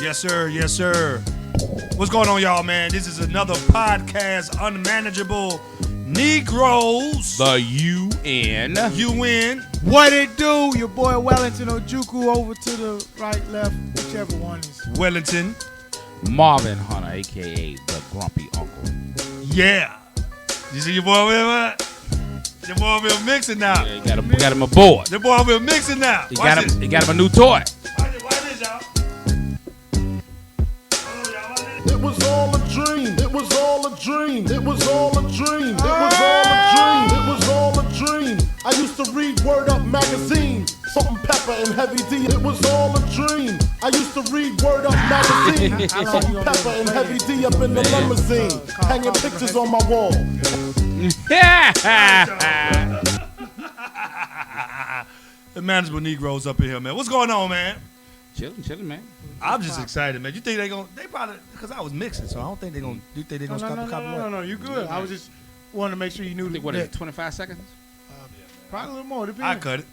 Yes, sir. Yes, sir. What's going on, y'all, man? This is another podcast, Unmanageable Negroes. The UN. UN. What it do? Your boy Wellington Ojukwu over to the right, left, whichever one is. Wellington. Marvin Hunter, a.k.a. the Grumpy Uncle. Yeah. You see your boy over there? Your boy over here mixing now. Yeah, you got him aboard. Your boy over here mixing now. He got him a new toy. Watch this, y'all. It was all a dream. It was all a dream. It was all a dream. It was all a dream. It was all a dream. I used to read Word Up magazine, Salt and Pepper and Heavy D. It was all a dream. I used to read Word Up magazine, Salt and Pepper and Heavy D up in the limousine, hanging pictures on my wall. The Manageable Negroes up in here, man. What's going on, man? Chilling, man. I'm just excited, man. You think they probably, because I was mixing, so I don't think they're going to stop the copyright. No, you good. I was just wanting to make sure you knew What is it, 25 seconds? Probably a little more. I cut it.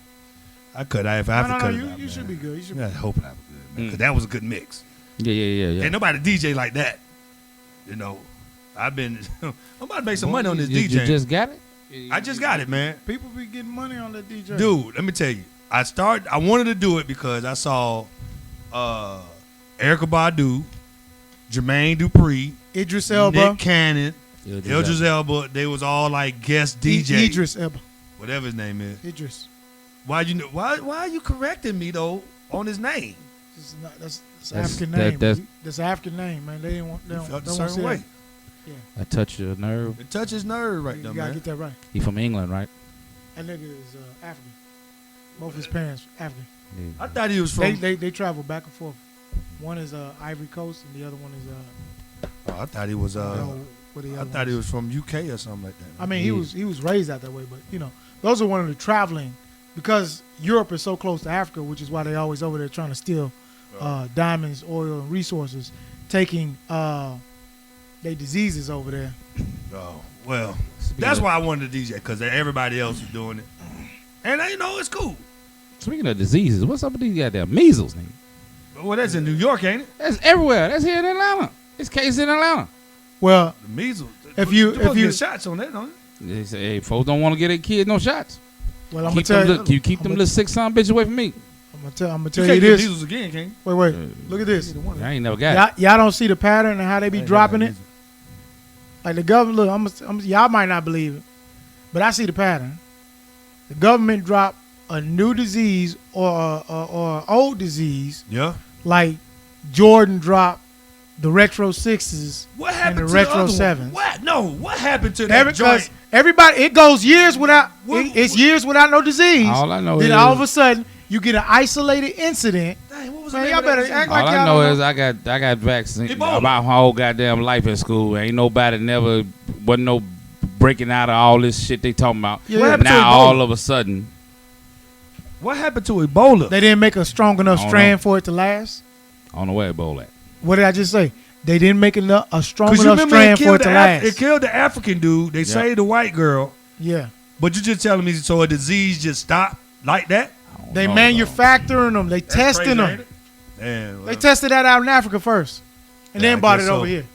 If I have to cut it. You should be good. You should be I hope I have good, man. Because that was a good mix. Yeah. Ain't nobody DJ like that. You know, I'm about to make some money on this DJ. You just got it? I just got it, man. People be getting money on that DJ. Dude, let me tell you. I wanted to do it because I saw Erykah Badu, Jermaine Dupri, Idris Elba, Nick Cannon, Idris Elba. They was all like guest DJ. Idris Elba. Whatever his name is. Idris. Why are you correcting me though on his name? That's African name. That's an African name, man. They don't Felt a want certain way. Yeah. I touch your nerve. It touches nerve right there, You gotta man. get that right. He from England, right? That nigga is African. Both his parents African. Yeah. I thought he was from. They travel back and forth. One is Ivory Coast, and the other one is I thought he was. I He was from UK or something like that. I mean, he was raised out that way, but you know, those are one of the traveling because Europe is so close to Africa, which is why they always over there trying to steal diamonds, oil, and resources, taking their diseases over there. Oh well, that's why I wanted to DJ because everybody else was doing it, and you know it's cool. Speaking of diseases, what's up with these goddamn measles, nigga? Well, that's in New York, ain't it? That's everywhere. That's here in Atlanta. It's case in Atlanta. Well, The measles. If you get shots on that, don't you? They say, hey, folks don't want to get their kids no shots. well, I'm Keep gonna them tell you. you keep them little sick son bitch away from me. I'm gonna You tell can't you get this. measles again, can you? Wait, look at this. I ain't never got Y'all don't see the pattern and how they be dropping it. Like the government, look, y'all might not believe it, but I see the pattern. The government drop a new disease or old disease, Yeah. like Jordan dropped the Retro 6s What and happened the to Retro the other 7s. one? What? No. What happened to that Because joint? everybody, it goes years without. What- It's years without no disease. All I know then is- all of a sudden you get an isolated incident. Dang, what was Man, the name y'all of that better disease? act All like I y'all know don't is I got vaccine Ebola. about my whole goddamn life in school. Ain't nobody never wasn't no breaking out of all this shit they talking about. Yeah. What happened to Now Ebola? all of a sudden, What happened to Ebola? They didn't make a strong enough I don't strand know. for it to last. I don't know where Ebola at. What did I just say? They didn't make a strong 'Cause you enough remember strand for it to last. it killed the African dude. They saved the white girl. Yeah. But you just telling me so a disease just stopped like that? I don't They know, manufacturing them. They testing them. Damn. They tested that out in Africa first, and Yeah, then I bought guess it so. over here.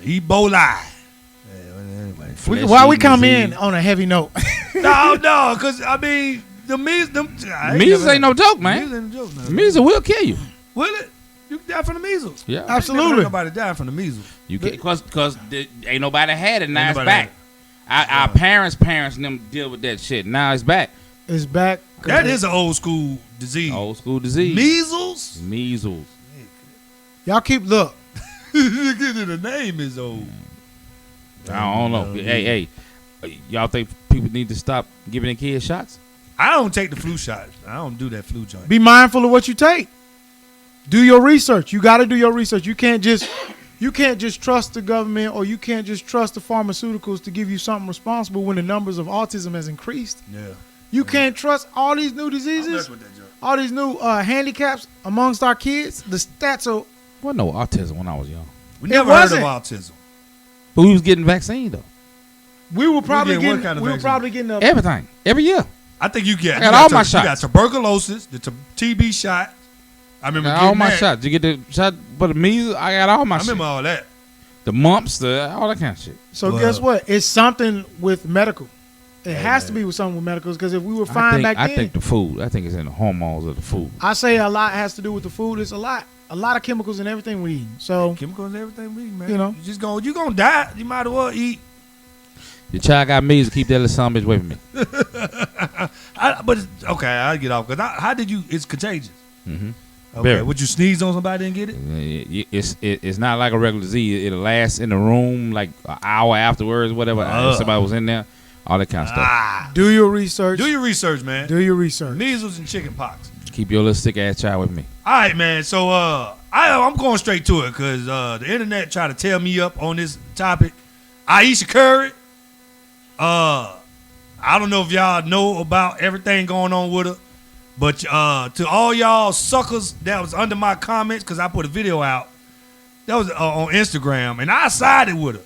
Ebola. Yeah, anyway. Flesh Why we eating come disease. in on a heavy note? No, because I mean the measles. Measles ain't no joke, man. Measles ain't no joke. Measles will kill you. Will it? You can die from the measles. Yeah, I ain't never Absolutely. heard nobody die from the measles. you can because ain't nobody had it. Now Ain't it's nobody back. Our parents and them deal with that shit. Now it's back. It's back. That is an old school disease. Old school disease. Measles. Measles. Y'all keep look. The name is old. I don't know. Hey, y'all think people need to stop giving their kids shots? I don't take the flu shot. I don't do that flu joint. Be mindful of what you take. Do your research. You got to do your research. You can't just trust the government or you can't just trust the pharmaceuticals to give you something responsible when the numbers of autism has increased. Yeah. You can't trust all these new I mess diseases, with that joint. all these new handicaps amongst our kids. The stats are. Wasn't no autism when I was young. We never heard of wasn't. autism. But we was getting vaccine though. We were probably getting what getting. kind of We were vaccine? probably getting a. Everything. Every year. I think you get. I got all my You got shots. tuberculosis, the TB shot. I remember Got getting all my that. shots. You get the shot for the measles. I got all my I shit. remember all that. The mumps, all that kind of shit. So Well- guess what? It's something with medical. It has to man. be with something with medicals because if we were fine back then, I think the food. I think it's in the hormones of the food. I say a lot has to do with the food. It's a lot of chemicals in everything we eat. So Chemicals and everything we eat, man. You know. You gonna die. You might as well eat. Your child got measles. Keep that little son of a bitch away from me. But okay, I'll get off because how did you? It's contagious. Mm-hmm. Okay, Very. would you sneeze on somebody and get it? It's not like a regular disease. It'll last in the room like an hour afterwards, whatever. If somebody was in there, all that kind of stuff. do your research. Do your research, man. Do your research. Measles and chicken pox. Keep your little sick ass child with me. All right, man. So I'm going straight to it because the internet tried to tell me up on this topic. Ayesha Curry. I don't know if y'all know about everything going on with her, but to all y'all suckers that was under my comments, because I put a video out that was on Instagram, and I sided with her.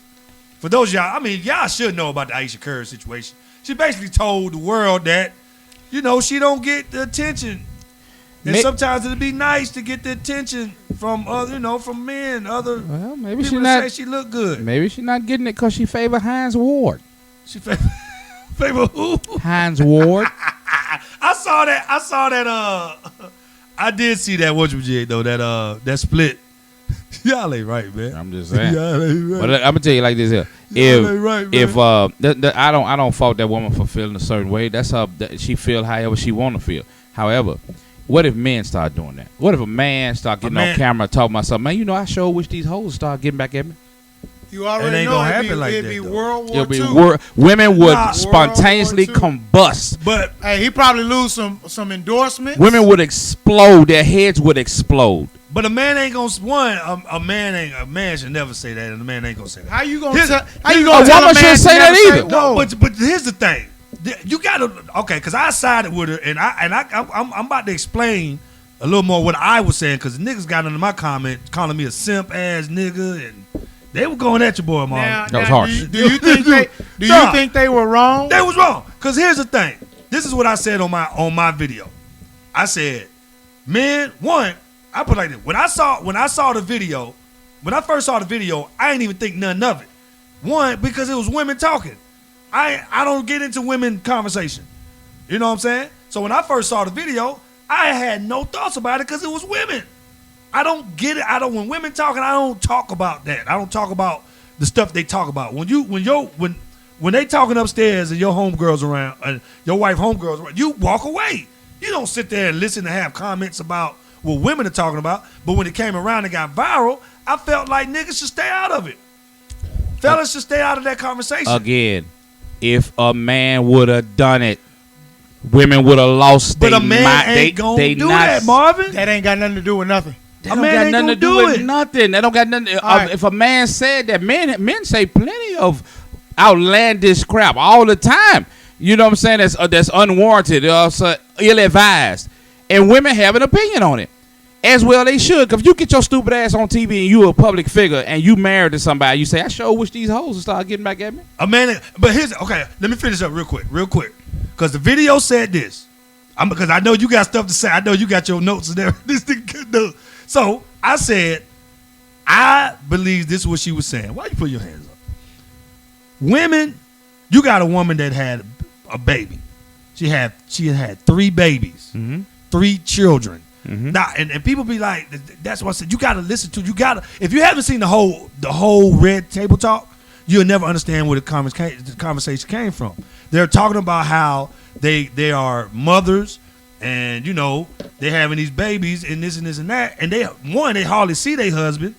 For those of y'all, I mean, y'all should know about the Ayesha Curry situation. She basically told the world that, you know, she don't get the attention. And sometimes it'd be nice to get the attention from other, you know, from men, other Well, maybe people she that not. say she look good. Maybe she not getting it because she favor Hines Ward. She favor who? Hines Ward. I saw that. I did see that. What you did though? That split. Y'all ain't right, man. I'm just saying. Y'all ain't right. But I'm gonna tell you like this here. Y'all ain't right, man. I don't fault that woman for feeling a certain way. That's her. She feel however she want to feel. However, what if men start doing that? What if a man start getting on camera talking about something? Man, you know, I sure wish these hoes start getting back at me. You It already ain't know gonna it'd happen like be that, though. World War It'll be II. women would Nah. spontaneously World War II. combust. But Hey, he probably lose some endorsements. Women would explode. Their heads would explode. a man ain't gonna a man should never say that, and a man ain't gonna say that. How you gonna Here's- tell? How here's- you gonna a tell woman a man shouldn't to say that never either. No, whoa. but here's the thing. You gotta because I sided with her, and I'm about to explain a little more what I was saying because niggas got under my comment calling me a simp ass nigga, and they were going at your boy, Marvin. Now, That was now, harsh. Do you think they? Do Nah. you think they were wrong? They was wrong. Cause here's the thing. This is what I said on my video. I said, man, I put it like this. When I saw the video, when I first saw the video, I didn't even think none of it. One, because it was women talking. I don't get into women conversation. You know what I'm saying? So when I first saw the video, I had no thoughts about it because it was women. I don't get it. When women talking, I don't talk about that. I don't talk about the stuff they talk about. When they talking upstairs and your homegirls around, and your wife homegirls around, you walk away. You don't sit there and listen to have comments about what women are talking about. But when it came around and got viral, I felt like niggas should stay out of it. Fellas should stay out of that conversation. Again, if a man would have done it, women would have lost. But a man ain't gonna do that, Marvin. That ain't got nothing to do with nothing. That A don't man got ain't nothing to gonna do do with it. nothing. That don't got nothing. All right. If a man said that, men say plenty of outlandish crap all the time. You know what I'm saying? That's unwarranted, ill-advised, and women have an opinion on it. As well they should. Cause if you get your stupid ass on TV and you a public figure and you married to somebody, you say, I sure wish these hoes would start getting back at me. A man, but let me finish up real quick. Because the video said this. Because I know you got stuff to say. I know you got your notes and everything. This thing could do. So I said, I believe this is what she was saying. Why you put your hands up? Women, you got a woman that had a baby. She had 3 babies, 3 children. Now, and people be like, that's what I said. You got to listen to. If you haven't seen the whole Redtable talk, you'll never understand where the conversation came from. They're talking about how they are mothers, and you know they're having these babies and this and that, and they hardly see their husband.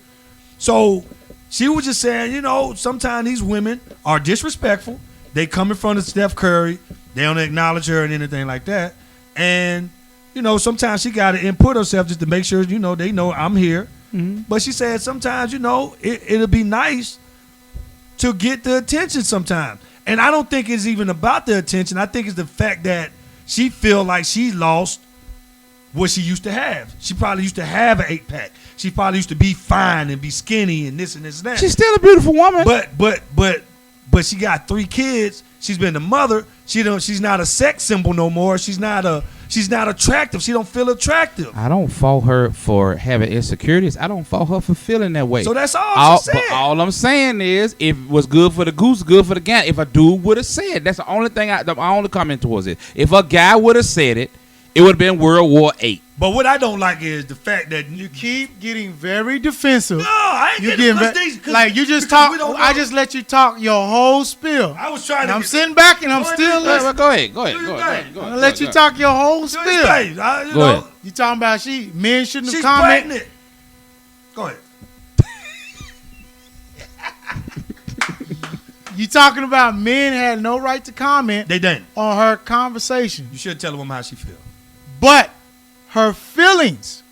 So she was just saying, you know, sometimes these women are disrespectful. They come in front of Steph Curry, they don't acknowledge her and anything like that, and you know sometimes she got to input herself just to make sure you know they know I'm here. But she said sometimes you know it'll be nice to get the attention sometimes. And I don't think it's even about the attention. I think it's the fact that she feel like she lost what she used to have. She probably used to have an 8-pack. She probably used to be fine and be skinny and this and that. She's still a beautiful woman. But she got 3 kids. She's been the mother. She's not a sex symbol no more. She's not a She's not attractive. She don't feel attractive. I don't fault her for having insecurities. I don't fault her for feeling that way. So that's all she said. But all I'm saying is, if it was good for the goose, good for the gander. If a dude would have said, that's the only thing. My only comment towards it. If a guy would have said it, it would have been World War VIII. But what I don't like is the fact that You keep getting very defensive. No, I ain't You getting getting like you just talk. I just let you talk your whole spiel. I was trying And to. I'm sitting back and I'm Go ahead, still do your listening. Go ahead. Go Do your ahead. thing. Go I'm ahead. gonna let you talk your whole Do your spiel. thing. Go ahead. You talking about men shouldn't She's have commented. pregnant. Go ahead. You talking about men had no right to comment They didn't. on her conversation, You should tell a woman how she feel. but her feelings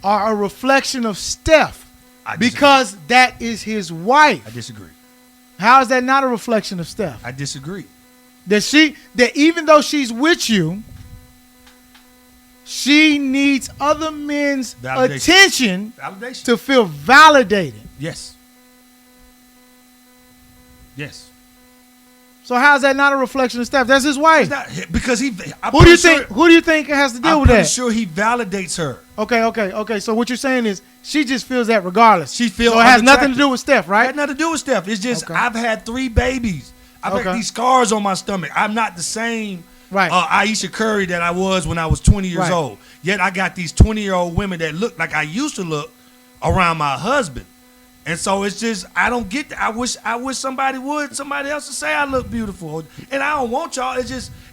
are a reflection of Steph I disagree. because that is his I wife. disagree. How is that not a reflection of Steph? I disagree. That even though she's with you, she needs other men's Validation. attention Validation. to feel validated. Yes. Yes. So how is that not a reflection of Steph? That's his wife. It's not because he. Who do you think has to deal I'm with pretty that? sure he validates her. Okay. So what you're saying is she just feels that regardless. She feels so it has nothing to unattractive. do with Steph, It right? had nothing to do with Steph. It's just Okay. I've had 3 babies. I've Okay. got these scars on my stomach. I'm not the same Right. Ayesha Curry that I was when I was 20 years Right. old. Yet I got these 20-year-old women that look like I used to look around my husband. And so it's just I don't get that. I wish somebody else to say I look beautiful. And I don't want y'all.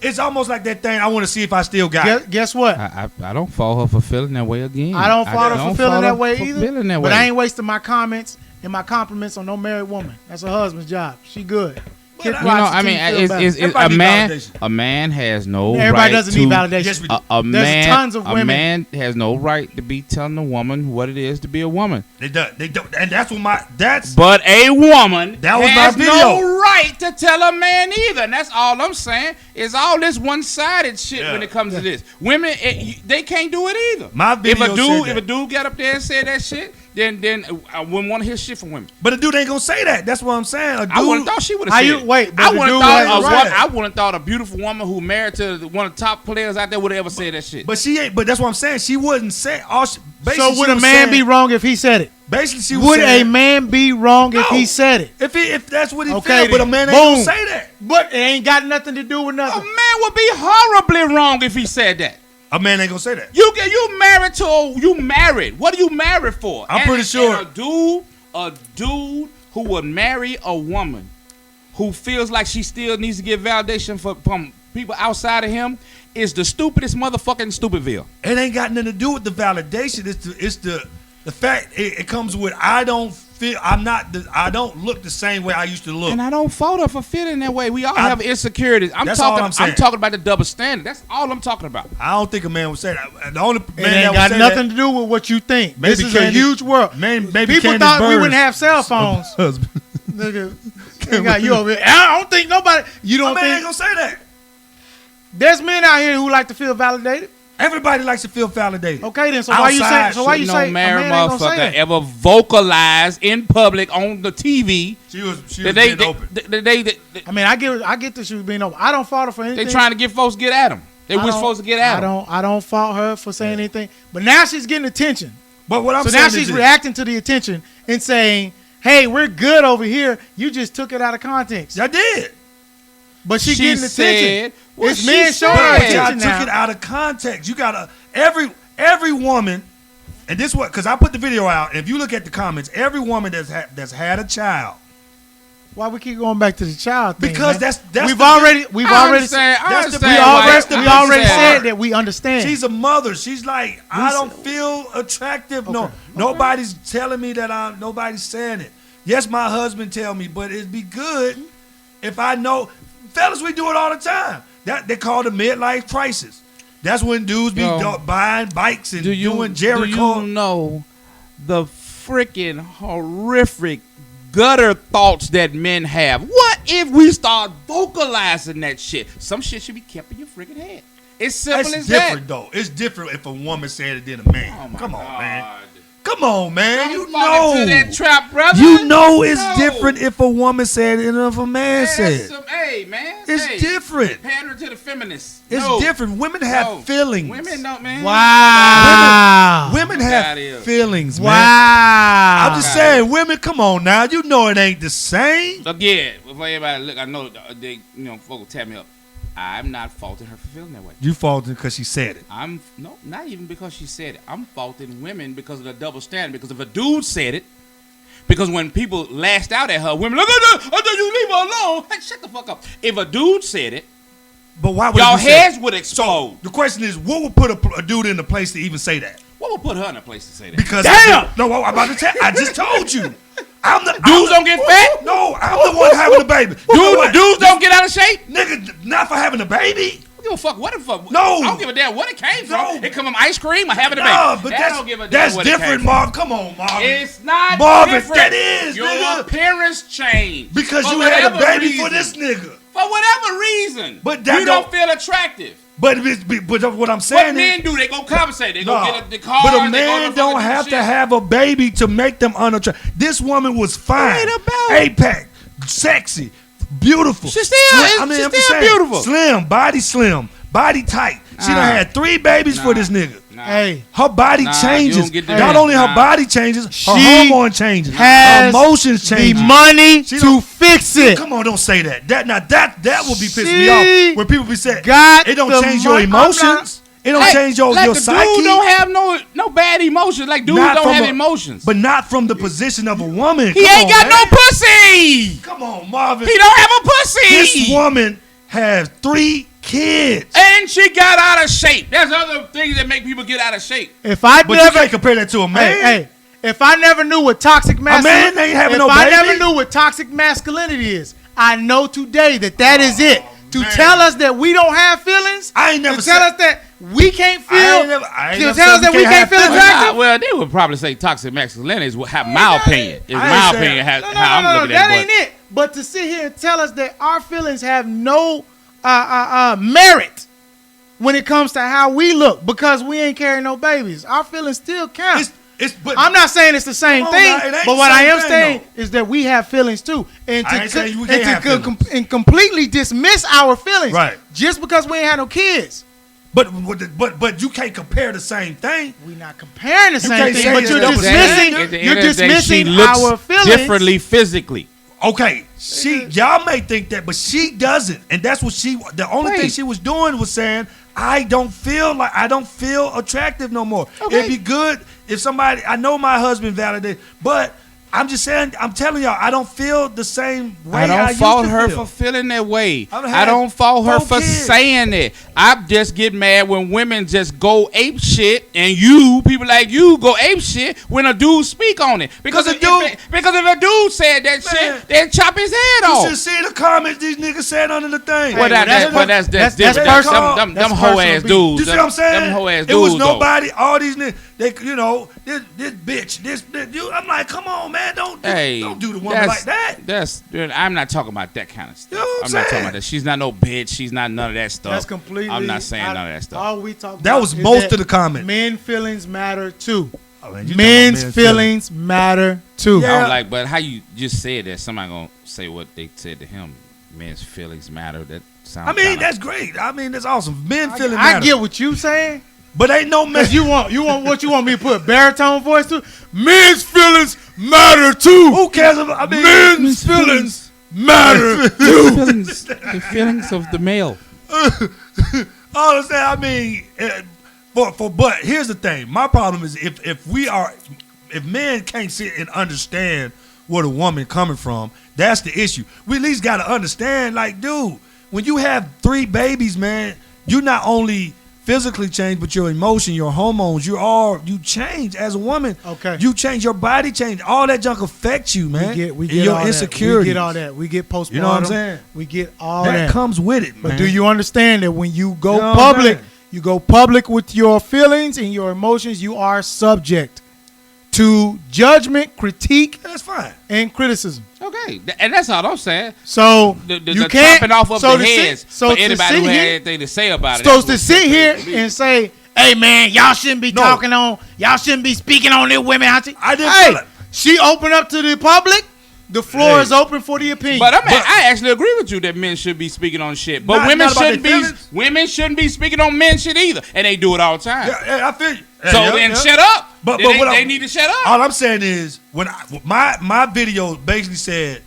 It's almost like that thing. I want to see if I still got it. Guess what? I don't fault her for feeling that way again. I don't fault her for feeling that way either. Feeling that but way. I ain't wasting my comments and my compliments on no married woman. That's her husband's job. She good. Keep You You know, watching I till mean, you feel better. it's Everybody a man. need validation. A man has no right Everybody doesn't to. need validation. Yes, we do. A There's man, tons of a women. man has no right to be telling a woman what it is to be a woman. They don't. And that's what But a woman That was my has video. no right to tell a man either. And that's all I'm saying. Is all this one-sided shit Yeah. when it comes to this. Women, they can't do it either. My video said if that. a dude got up there and said that shit, then I wouldn't want to hear shit from women. But the dude ain't gonna say that. That's what I'm saying. A dude, I would have thought she would How have said you- it. wait, but I the would have dude thought has of a right. I wouldn't thought a beautiful woman who married to one of the top players out there would have ever said that shit. But she ain't. But that's what I'm saying. She wouldn't say. So would a man be wrong if he said it? Basically, she was Would a saying, man be wrong if No. he said it? if that's what he Okay, feel, but a then. man ain't Boom. gonna say that. But it ain't got nothing to do with A nothing. man would be horribly wrong if he said that. A man ain't gonna say that. You married to you married. What are you married for? I'm pretty sure- and a dude who would marry a woman who feels like she still needs to get validation from people outside of him is the stupidest motherfucking stupidville. It ain't got nothing to do with the validation. It's the fact it comes with I don't look the same way I used to look. And I don't fault her for feeling that way. We all have insecurities. That's all I'm saying. I'm talking about the double standard. That's all I'm talking about. I don't think a man would say that. The only It man ain't that got would say nothing that, to do with what you think. Maybe This is a Candace- huge world. maybe People Candace thought we Burns- wouldn't have cell phones. husband. Nigga, they got you over here. I don't think nobody. You A don't man ain't think gonna say that. there's men out here who like to feel validated? Everybody likes to feel validated. Okay, then. So why you say? Outside, So why you no say a married man ain't gonna say motherfucker that? ever vocalize in public on the TV She was that being open. I mean, I get that she was being open. I don't fault her for anything. they trying to get folks to get at them. They I wish don't- folks to get at them. I don't fault her for saying anything. But now she's getting attention. But what I'm So saying now is she's this. reacting to the attention and saying, "Hey, we're good over here. You just took it out of context." I did. But she She getting attention. said what It's she men showing her said. Y'all attention took now. it out of context. You gotta every woman, and this what because I put the video out. And if you look at the comments, every woman that's had a child, Why we keep going back to the child thing? Because man? that's we've the- already I understand. I that's the- understand we why- already, the we already business said part. that we understand. she's a mother. She's like, I said- don't feel attractive. No, Okay. nobody's telling me that nobody's saying it. Yes, my husband tell me, but it'd be good if I know. Fellas, we do it all the time. That they call the midlife crisis. That's when dudes be Yo, buying bikes and doing Do Jericho. you know the freaking horrific gutter thoughts that men have? What if we start vocalizing that shit? Some shit should be kept in your freaking head. It's simple That's as different that. though. It's different if a woman said it than a man. Oh my Come on, God. man. Come on, man. Don't You fall into know. that trap, brother. You know it's No. different if a woman said it than if a man Hey, said that's it. some- hey, Hey, man. It's different. Pattern to the feminists. It's different. Women have feelings. Women don't, man. Wow. Women have feelings, man. Wow. I'm just saying, women, come on now. You know it ain't the same. Again, before everybody look, I know they, folks tap me up. I'm not faulting her for feeling that way. You faulting because she said it. No, not even because she said it. I'm faulting women because of the double standard. Because if a dude said it, because when people lashed out at her, women like, I thought you leave her alone. Hey, shut the fuck up. If a dude said it, but why would y'all heads would explode. So the question is, what would put a dude in a place to even say that? What would put her in a place to say that? Because damn. I'm about to tell. I just told you. Dudes don't get fat? No, I'm the one having a baby. Dudes don't get out of shape? Nigga, not for having a baby. I don't give a fuck. What the fuck? No. I don't give a damn what it came from. No. It come from ice cream or having a baby. No, but I don't give a damn that's what different, it came Marv. Come on, Marv. It's not Marvin, different. that is, your nigga. appearance changed. Because for you had a whatever baby for reason. this nigga. For whatever reason. But that you don't feel attractive. But what I'm saying What men do? They go compensate. They go get the car. But a man don't have to have a baby to make them unattractive. This woman was fine. A-pack, sexy, beautiful. She's still beautiful. Slim, body tight. She done had 3 babies for this nigga. Hey, her body changes. Not only her body changes, her hormone changes. Her emotions change. The money to fix it. Come on, don't say that. That would be pissing me off. When people be saying, it don't change your emotions. It don't change your psyche. Dude don't have no bad emotions. Like dudes don't have emotions. But not from the position of a woman. He ain't got no pussy. Come on, Marvin. He don't have a pussy. This woman has 3 kids. And she got out of shape. There's other things that make people get out of shape. But you can't compare that to a man. Hey, if I never knew what toxic masculinity, a man ain't having no baby. If I never knew what toxic masculinity is, I know today that is it. To tell us that we don't have feelings, I ain't never to tell us that we can't feel, to tell us that we can't feel attractive. Well, they would probably say toxic masculinity is my opinion. Is my opinion how I'm looking at it. That ain't it. But to sit here and tell us that our feelings have no merit when it comes to how we look because we ain't carrying no babies. Our feelings still count. But I'm not saying it's the same thing, but what I am saying is that we have feelings too, and to completely dismiss our feelings, just because we ain't had no kids. But you can't compare the same thing. We're not comparing the same thing, but you're dismissing our feelings differently physically. Okay, y'all may think that, but she doesn't, and that's what the only thing she was doing was saying, I don't feel attractive no more. Okay. It'd be good if somebody, I know my husband validated, but I'm just saying, I'm telling y'all, I don't feel the same way. I don't fault her for feeling that way. I don't fault her for saying it. I just get mad when women just go ape shit and people like you go ape shit when a dude speak on it. Because if a dude said that shit, then chop his head off. You should see the comments these niggas said under the thing. That's different. Them hoe ass dudes. You see what I'm saying? Them hoe ass dudes. It was nobody. All these niggas. This bitch. I'm like, come on, man. Don't do the woman like that. I'm not talking about that kind of stuff. I'm not talking about that. She's not no bitch. She's not none of that stuff. That's completely. I'm not saying none of that stuff. All we talk about. That was most of the comments. Men feelings matter too. Men's feelings matter too. Yeah. I'm like, but how you just said that? Somebody gonna say what they said to him? Men's feelings matter. That sounds. That's great. That's awesome. Men feelings matter. I get what you saying. But ain't no man. You want what you want me to put baritone voice to? Men's feelings matter too. Who cares about men's feelings matter too. The feelings of the male. All I'm saying, but here's the thing. My problem is if men can't sit and understand where the woman coming from, that's the issue. We at least gotta understand, like, dude, when you have 3 babies, man, you not only physically change, but your emotion, your hormones, you change as a woman. Okay. You change, your body change. All that junk affects you, man. We get your all insecurity. We get all that. We get postpartum. You know what I'm saying? We get all that. That comes with it, man. But do you understand that when you go public with your feelings and your emotions, you are subject to judgment, critique, that's fine, and criticism. Okay, and that's all I'm saying. So you can't chopping off of the heads for anybody who had anything to say about it. So to sit here and say, "Hey man, y'all shouldn't be y'all shouldn't be speaking on their women." I didn't feel it. She opened up to the public The floor is open for the opinion. But I actually agree with you that men should be speaking on shit. But women shouldn't be speaking on men shit either. And they do it all the time. Yeah, I feel you. Shut up. But they need to shut up. All I'm saying is my video basically said,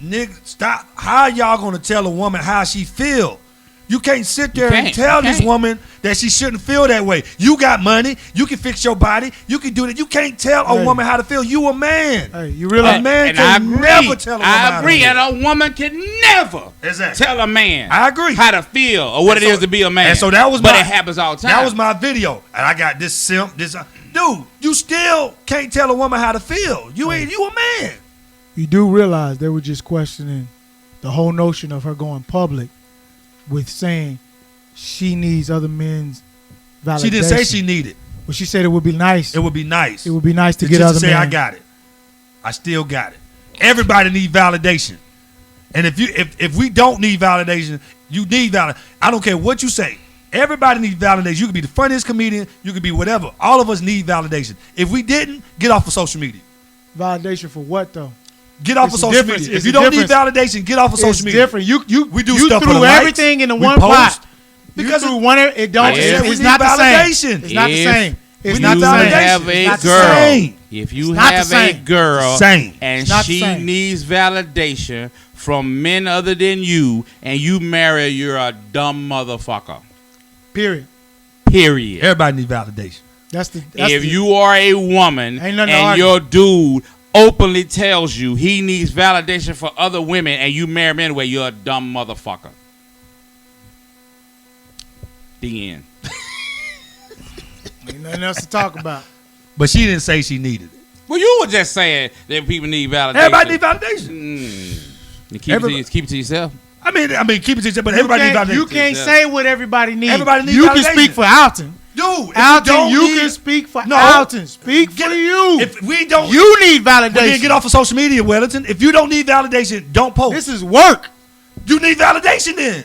nigga, stop. How y'all gonna tell a woman how she feel? You can't sit there and tell this woman that she shouldn't feel that way. You got money. You can fix your body. You can do that. You can't tell a woman how to feel. You a man. Hey, you realize? A man can never tell a woman how to feel. And a woman can never tell a man how to feel or what it is to be a man. And so that was but it happens all the time. That was my video. And I got this simp. Dude, you still can't tell a woman how to feel. You a man. You do realize they were just questioning the whole notion of her going public with saying she needs other men's validation. She didn't say she needed. But she said it would be nice. It would be nice. It would be nice to get other men. Say I got it. I still got it. Everybody needs validation. And if we don't need validation, you need validation. I don't care what you say. Everybody needs validation. You could be the funniest comedian. You could be whatever. All of us need validation. If we didn't, get off of social media. Validation for what though? Get off of social media. If you don't need validation, get off of social media. It's different. We do stuff for the everything likes. into one pot. Because it don't. It's not the same. It's not the same. It's not the same. If you have a girl and she needs validation from men other than you, and you marry her, you're a dumb motherfucker. Period. Everybody needs validation. If you are a woman and your dude openly tells you he needs validation for other women and you marry him anyway, you're a dumb motherfucker. The end. Ain't nothing else to talk about. But she didn't say she needed it. Well, you were just saying that people need validation. Everybody needs validation. Keep it to yourself. I mean, keep it to yourself, but everybody needs validation. You can't say what everybody needs. Everybody needs you validation. Can speak for Alton. Dude, Alton, you can speak for Alton. Speak for you. If we don't, you need validation. Then get off of social media, Wellington. If you don't need validation, don't post. This is work. You need validation then.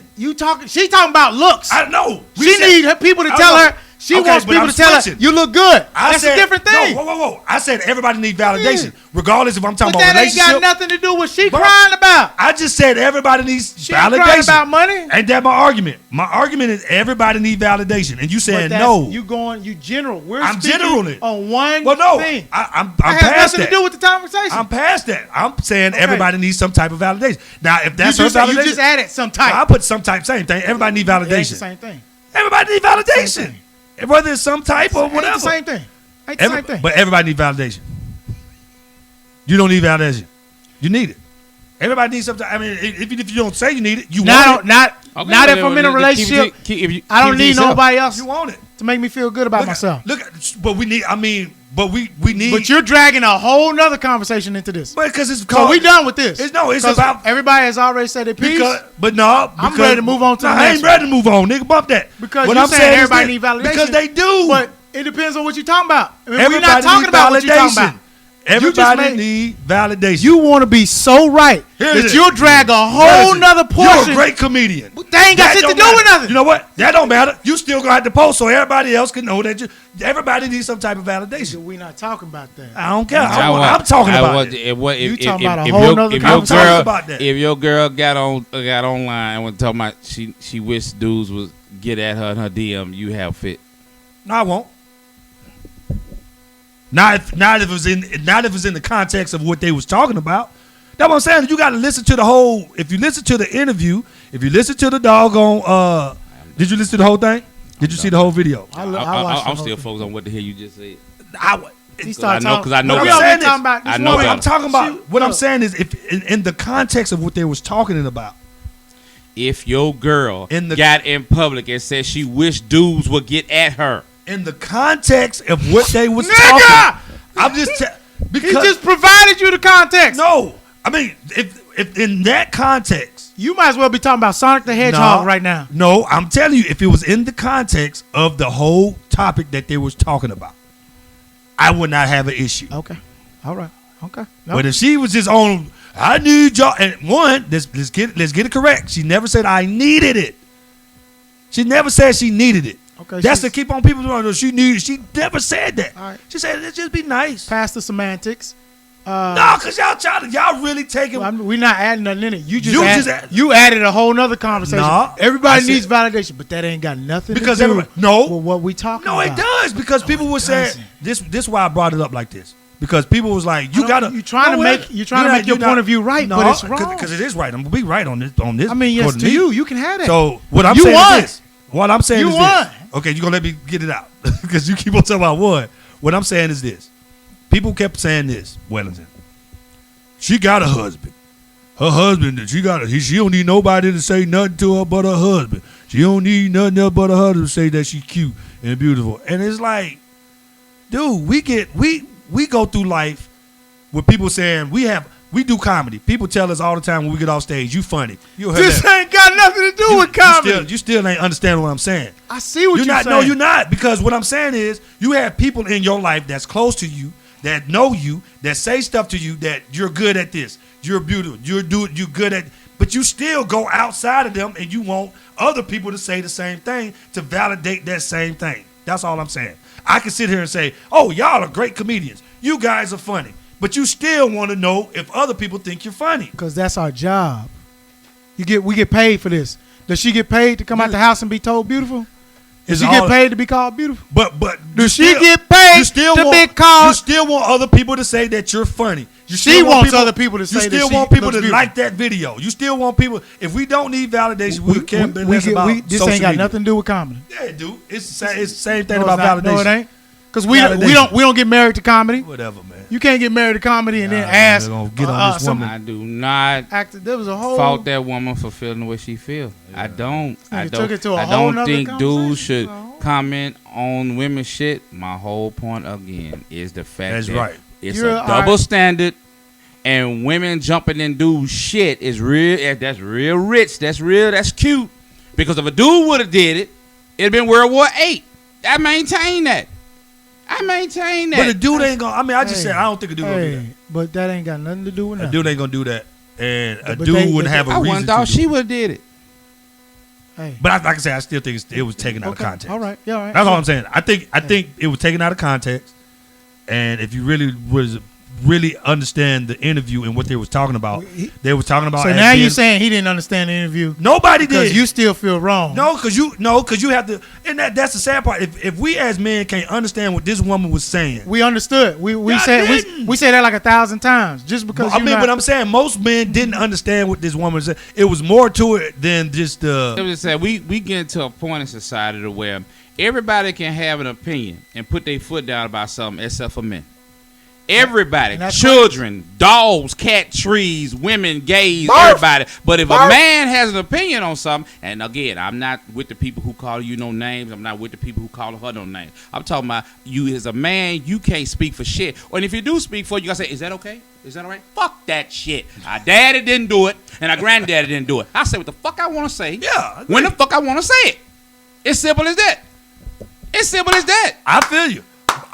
She talking about looks. I know. She need people to tell her. She wants people to tell her you look good. That's a different thing. No, whoa. I said everybody needs validation, regardless if I'm talking about relationship. That ain't got nothing to do with what she crying about. I just said everybody needs validation. She ain't crying about money. Ain't that my argument? My argument is everybody needs validation, and you saying no. You general. I'm generaling on one thing. I'm past that. Has nothing to do with the conversation. I'm past that. I'm saying everybody needs some type of validation. Now, if that's her validation, you just added some type. I put some type, same thing. Everybody needs validation. It's the same thing. Everybody needs validation. Whether it's some type or whatever. It's the same thing. Ain't the same thing. But everybody needs validation. You don't need validation. You need it. Everybody needs something. I mean, even if you don't say you need it, you want it. Not if I'm in a relationship. I don't need nobody else. You want it to make me feel good about myself. But we need. I mean, but we need. But you're dragging a whole nother conversation into this. But because it's called. So we done with this. It's about everybody has already said their piece. I'm ready to move on to the next. I ain't ready to move on, nigga. Bump that. Because you're saying everybody need validation. Because they do. But it depends on what you're talking about. We're not talking about what you're talking about. Everybody need validation. You want to be so right that you'll drag a whole nother portion. You're a great comedian. They ain't got shit to do with nothing. You know what? That don't matter. You still gonna have to post so everybody else can know that everybody needs some type of validation. We're not talking about that. I don't care. I'm talking about it. You talking about a whole nother conversation. If your girl got online and was talking about she wished dudes would get at her in her DM, you have fit. No, I won't. Not if it was in the context of what they was talking about. That's what I'm saying. You got to listen to the whole. If you listen to the interview, if you listen to the doggone. Did you listen to the whole thing? Did you see the whole video? I'm still focused on what the hell you just said. I know because I know. I'm talking about. What I'm saying is, if in the context of what they was talking about. If your girl got in public and said she wished dudes would get at her. In the context of what they was talking, I'm just because he just provided you the context. No, I mean if in that context, you might as well be talking about Sonic the Hedgehog right now. No, I'm telling you, if it was in the context of the whole topic that they was talking about, I would not have an issue. Okay, all right, okay. But if she was just on, I need y'all, and let's get it correct. She never said I needed it. She never said she needed it. Okay, that's to keep on people doing. She never said that. All right. She said it just be nice. Past the semantics. No, cause y'all really taking. Well, I mean, we're not adding nothing in it. You You added a whole nother conversation. No, Everybody I needs said- validation, but that ain't got nothing Because to do everybody- no. with what we talking No, about. it does because people were saying doesn't. this. Is why I brought it up like this because people was like, you gotta. You're trying to make your point of view right, but it's wrong. Because it is right. I'm gonna be right on this. I mean, yes, according to me. you, you can have that. So what I'm You saying won. is this. What I'm saying You is won. this. Okay, you gonna let me get it out because you keep on talking about one. What I'm saying is this. People kept saying this. Wellington. She got a husband. Her husband, she don't need nobody to say nothing to her but her husband. She don't need nothing else but her husband to say that she's cute and beautiful. And it's like, dude, we go through life with people saying we do comedy. People tell us all the time when we get off stage, you funny. You heard This that. ain't got nothing to do with comedy. You still ain't understanding what I'm saying. I see what you're not. saying. No, you're not. Because what I'm saying is, you have people in your life that's close to you, that know you, that say stuff to you that you're good at this, you're beautiful, you're good at, but you still go outside of them and you want other people to say the same thing to validate that same thing. That's all I'm saying. I can sit here and say, oh, y'all are great comedians. You guys are funny. But you still want to know if other people think you're funny. Because that's our job. We get paid for this. Does she get paid to come out the house and be told beautiful? Does she get paid to be called beautiful? But does she get paid to be called? You still want other people to say that you're funny. She wants other people to say that you still she want people looks to beautiful. like that video. You still want people. If we don't need validation, we can't be less about This social ain't got media. nothing to do with comedy. Yeah, it do. It's the same thing No, about it's not. validation. No, it ain't. Because we don't get married to comedy. Whatever, man. You can't get married to comedy and then Nah, ask. they're gonna get on this woman. I do not There was a whole fault that woman for feeling the way she feel. I don't. I took it to a don't. I whole don't nother think conversation. dudes should No. comment on women's shit. My whole point again is the fact That's that right. it's You're a double standard, and women jumping in dudes' shit is real. That's real rich. That's real. That's cute. Because if a dude would have did it, it'd been World War VIII. I maintain that. But a dude ain't gonna. I mean, I just said I don't think a dude gonna do that. But that ain't got nothing to do with A nothing. dude ain't gonna do that, and a But dude they- wouldn't have a I reason wouldn't to thought do she it. would have did it. Hey. But like I said, I still think it was taken out of Okay. context. All right. Yeah, all right. That's all I'm saying. I think it was taken out of context, and if you really understand the interview and what they was talking about, they was talking about. So now you're saying he didn't understand the interview. Nobody because did. you still feel wrong. No, because you have to, and that's the sad part. If we as men can't understand what this woman was saying, We understood. We Y'all said didn't. we said that like 1,000 times just because. but I'm saying most men didn't understand what this woman said. It was more to it than just It was said we get to a point in society to where everybody can have an opinion and put their foot down about something except for men. Everybody, And that's children, dogs, cat, trees, women, gays, Barf. everybody. But if Barf. a man has an opinion on something, and again, I'm not with the people who call you no names. I'm not with the people who call her no names. I'm talking about you as a man. You can't speak for shit. Or if you do speak for it, you gotta say, "Is that okay? Is that all right?" Fuck that shit. Our daddy didn't do it, and our granddaddy didn't do it. I say what the fuck I want to say. Yeah, When the fuck I want to say it. It's simple as that. It's simple as that. I feel you.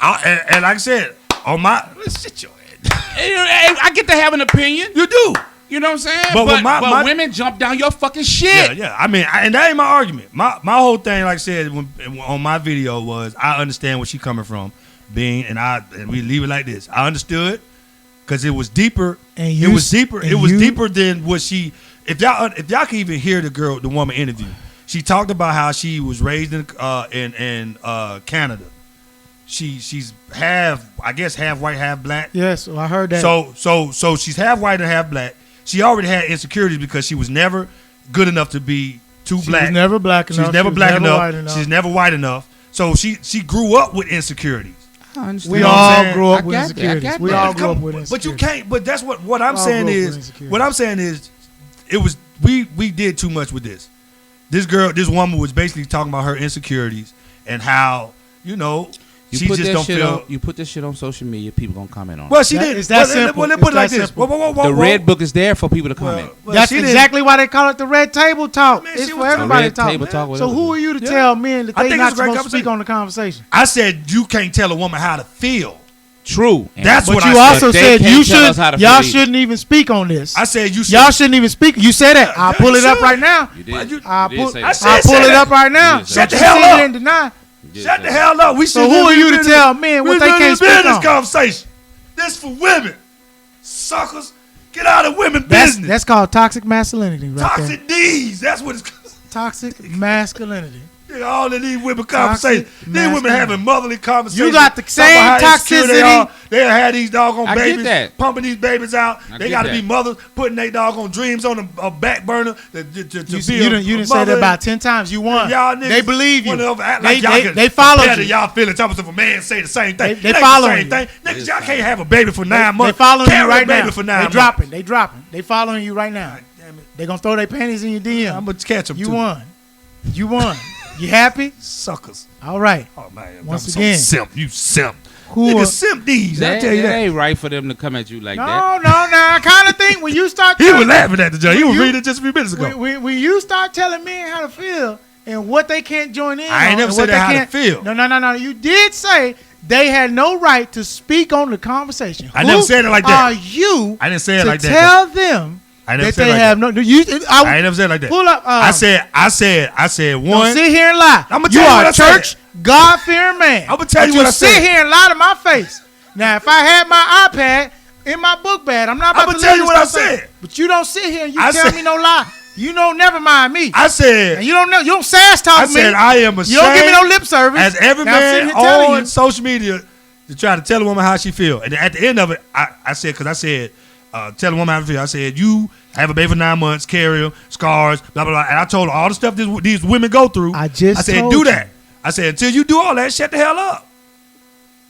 And like I said, on my sit your head. I get to have an opinion. You do. You know what I'm saying? But But, with my- women jump down your fucking shit. Yeah. I mean, and that ain't my argument. My whole thing, like I said, on my video was I understand where she coming from, and we leave it like this. I understood because it was deeper. It was deeper than what she. If y'all can even hear the woman interview, she talked about how she was raised in Canada. She's half white, half black. Yes, I heard that. So she's half white and half black. She already had insecurities because she was never good enough to be too black. She was never black enough. She was never black white enough. She's never white enough. So she grew up with insecurities. I understand. We know what I'm all saying? grew up I with got that. insecurities. I got We that. all grew up with insecurities. But you can't. But that's what I'm We all saying grew up with is. insecurities. What I'm saying is, it was we did too much with this. This woman was basically talking about her insecurities and how she just don't feel. You put this shit on social media, people gonna comment on it. Well, she That- did. it's that Well, simple. Let's put it It's like that this. simple. The red book is there for people to comment. That's she didn't- exactly why they call it the red table talk. Man, It's she for was talking- everybody to Red talk. table talk, So whatever. who are you to Yeah. tell men that I they think not it's a great supposed to speak conversation. on the conversation? I said you can't tell a woman how to feel. True. That's But what you I also They said can't you tell us how to y'all feel either. shouldn't even speak on this. I said you should. Y'all shouldn't even speak. You said that. I'll Yeah, pull you it up should. right now. You Why'd you- did. I'll You pull did say I that. said- I'll pull say it that. up right now. Shut Don't the you hell sit up. here and deny. You did Shut say the that. hell up. We So who are you to tell men what they can't speak this on? conversation. This for women. suckers. Get out of women That's, business. that's called toxic masculinity, right Toxic D's. That's what it's called. there. Toxic masculinity. All of these women conversations. Toxic These women masculinity. having motherly conversations. You got the same about how insecure they toxicity. are. They'll have these doggone I get babies, that. pumping these babies out. I They get got to that. be mothers, putting their doggone dreams on a back burner to be You a didn't say that mother. about 10 times. You won. Y'all niggas They believe you. wanna overact like y'all can They followed compare to you. y'all feelings. Talking if a man say the same thing. They It ain't following the same you. thing. Niggas, y'all can't have a baby for 9 months. They following Carry you a right baby now. for 9 They months. dropping. They dropping. They following you right now. God damn it. They gonna throw their panties in your DM. I'm gonna catch them You too. won. You won. You happy? Suckers. All right. Oh man. Once I'm so again. simp. You simp. Who Niggas are- simp these. I That, tell you that that. ain't right for them to come at you like that. No. I kind of think when you start He was telling, laughing at the judge. He was you- reading it just a few minutes ago. when you start telling men how to feel and what they can't join in I ain't on never and said what that they how to can't- feel. No. You did say they had no right to speak on the conversation. I never said it like that. Are you I didn't say it to like that, tell them I never that said they like have that. no? You, I ain't never said it like that. pull up. I said Don't one. sit here and lie. I'ma You tell you are what a I said. church God-fearing man. I'ma tell you But what I sit said. here and lie to my face. Now, if I had my iPad in my book bag, I'm not about I'ma to tell let you this what I stuff in. said. But you don't sit here and you I tell said- me no lie. You don't never mind me. I said. And you don't know. You don't sass talk I me. said I am ashamed. You don't give me no lip service. As every Now I'm sitting man here telling on you. social media to try to tell a woman how she feel, and at the end of it, I said tell a woman how to feel. I said you have a baby for 9 months, carry her, scars, blah blah blah. And I told her all the stuff these women go through. I just I said told do you. that. I said until you do all that, shut the hell up.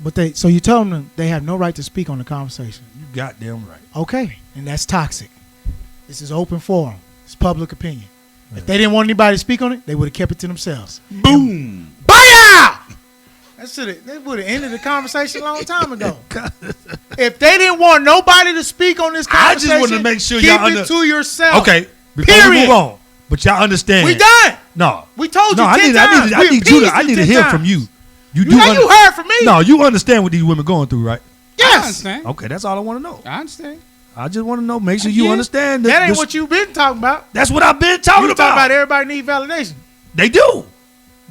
But so you tell them they have no right to speak on the conversation. You goddamn right. Okay, and that's toxic. This is open forum. It's public opinion. If they didn't want anybody to speak on it, they would have kept it to themselves. Boom. Booyah! They would have ended the conversation a long time ago. If they didn't want nobody to speak on this I just conversation, wanted to make sure keep y'all it to yourself. Okay, before we Period. move on, but y'all understand. We done. No, We told no. you I 10 need times. I We need you to. appeased I you need to 10 hear times. from you. You know you heard from me. No, you understand what these women going through, right? I Yes. understand. Okay, that's all I want to know. I understand. I just want to know. Make sure I you get it. understand That ain't this- what you've been talking about. That's what I've been talking You about. talking about everybody need validation. They do.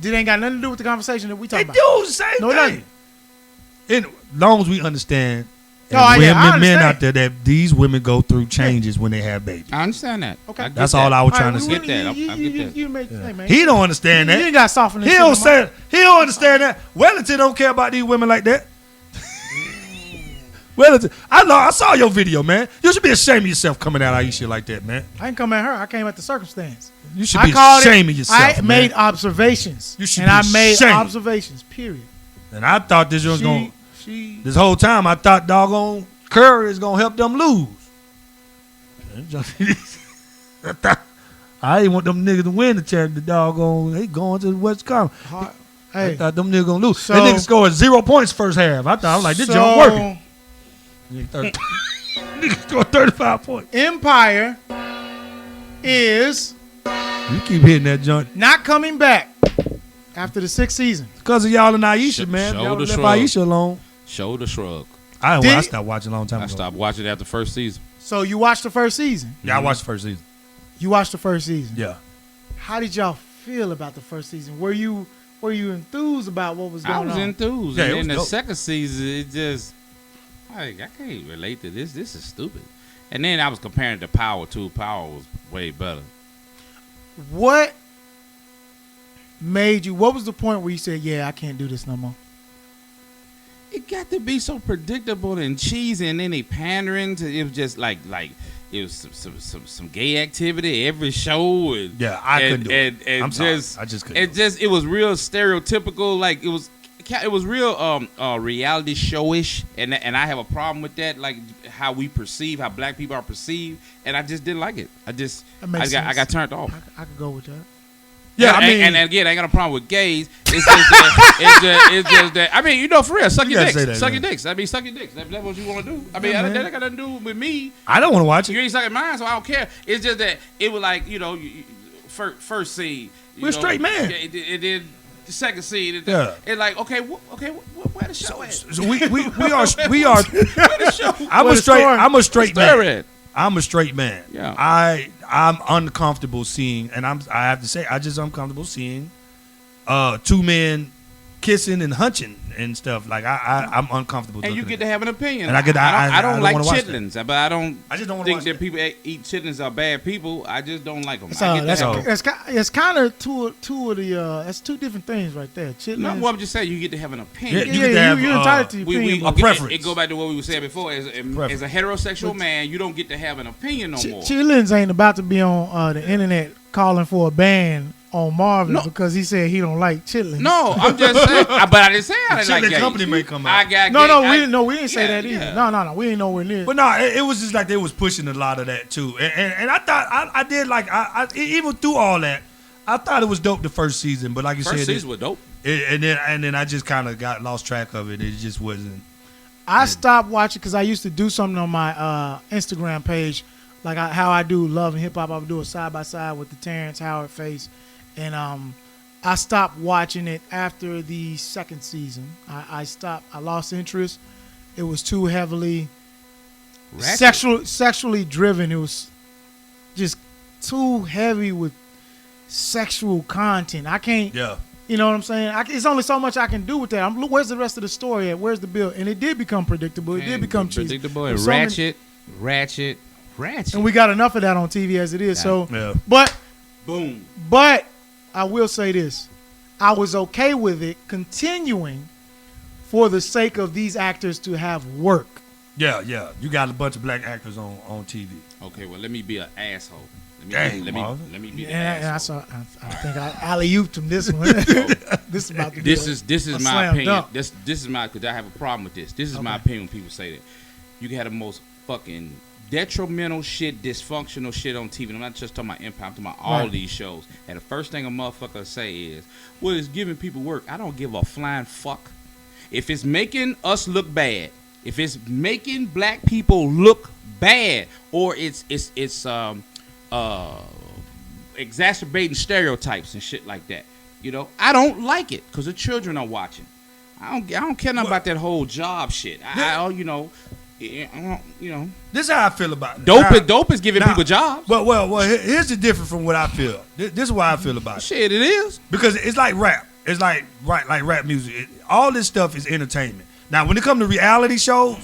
It ain't got nothing to do with the conversation that we They talking about. do the same No, it thing. And as long as we understand, No, and yeah, I women, men understand. out there, that these women go through changes when they have babies. I understand that. Okay. I get That's that. all I was All trying right, to we- say. get that. I get that. You make, hey, man. He don't understand You that. ain't got to soften this He shit don't no more. say. He don't understand that. Wellington don't care about these women like that. Wellington, I saw your video, man. You should be ashamed of yourself coming at Ayesha like that, man. I ain't come at her. I came at the circumstance. You should I be called ashamed it, of yourself, I man. made observations. You should and be I made ashamed. observations, period. And I thought this was going. She This whole time, I thought doggone Curry is gonna help them lose. I didn't want them niggas to win the charity. The doggone, they going to the West Conference. I hey, thought them niggas gonna lose. So- That nigga scored 0 points first half. I thought I was like, this so joint working. Nigga scored 35 points. Empire is You keep hitting that joint not coming back after the 6th season. because of y'all and Ayesha, man. shoulder Y'all left shrug. Ayesha alone. Shoulder shrug. I Did- stopped watching a long time I ago. stopped watching after first season. So you watched the first season. Yeah, I watched the first season. You watched the first season. Yeah. How did y'all feel about the first season? Were you enthused about what was I going was on? enthused. Yeah, it and was then the dope. second season, it just, like, I can't relate to this. This is stupid. And then I was comparing it to Power, too. Power was way better. What made you? What was the point where you said, "Yeah, I can't do this no more"? It got to be so predictable and cheesy, and then they pandering to. It was just like it was some gay activity every show. And, Yeah, I couldn't do it. And I'm sorry. just, I just couldn't do it was real stereotypical. Like it was real reality showish, and I have a problem with that. Like how we perceive, how black people are perceived, and I just didn't like it. That makes I sense. got turned off. I could go with that. Yeah, and, I mean, and again, I ain't got a problem with gays. It's just that, it's just that. I mean, you know, for real, suck You your gotta dicks, say that, suck man. your dicks. I mean, suck your dicks. That's what you want to do. I mean, Yeah, that man. ain't got nothing to do with me. I don't want to watch You it. ain't sucking mine, so I don't care. It's just that it was like, you know, first scene. We're straight man. And then the second scene. Yeah. It's like, okay, where the show at? So we are. Where the show? I'm Where a the straight. story- I'm a straight Where man. at? I'm a straight man. Yeah. I'm uncomfortable seeing, and I have to say, I just uncomfortable seeing, two men kissing and hunching and stuff. Like I'm uncomfortable. And you looking get at to have an opinion. And I I don't like wanna watch that. chitlins, but I just don't wanna think watch that that. people eat chitlins are bad people. I just don't like them. So I get that's that. it's kind of two of the that's two different things right there. Chitlins. No, well, I'm just saying you get to have an opinion. Yeah, you get to have, you're entitled to your opinion. a preference. It go back to what we were saying before. As a heterosexual man, you don't get to have an opinion no more. Chitlins ain't about to be on the internet calling for a ban on Marvin because he said he don't like chitlins. No, I'm just saying. But I didn't say I didn't like Chitlin gays. company may come out. We didn't say that either. No, we ain't nowhere near. But no, it was just like they was pushing a lot of that too, and I thought I did like I even through all that, I thought it was dope the first season. But like you said, first season was dope. And then I just kind of got lost track of it. It just wasn't. I stopped watching because I used to do something on my Instagram page, like how I do Love and Hip Hop. I would do it side by side with the Terrence Howard face, and I stopped watching it after the second season. I stopped. I lost interest. It was too heavily sexually driven. It was just too heavy with sexual content. I can't. Yeah. You know what I'm saying? It's only so much I can do with that. Where's the rest of the story at? Where's the build? And it did become predictable. It did become cheesy. Predictable and ratchet. And we got enough of that on TV as it is. So, yeah. But boom. But I will say this: I was okay with it continuing for the sake of these actors to have work. Yeah. You got a bunch of black actors on TV. Okay, well, let me be an asshole. Let me be an asshole. I think I alley-ooped him this one. This is my opinion. This is my, because I have a problem with this. This is my opinion when people say that. You can have the most fucking detrimental shit, dysfunctional shit on TV. I'm not just talking about Empire. I'm talking about all these shows. And the first thing a motherfucker say is, well, it's giving people work. I don't give a flying fuck. If it's making us look bad, if it's making black people look bad, or it's exacerbating stereotypes and shit like that, you know, I don't like it because the children are watching. I don't care nothing about that whole job shit. You know. This is how I feel about it. Dope is giving people jobs. Well, here's the difference from what I feel. This is why I feel about it. Shit, it is. Because it's like rap. It's like rap music. All this stuff is entertainment. Now, when it comes to reality shows,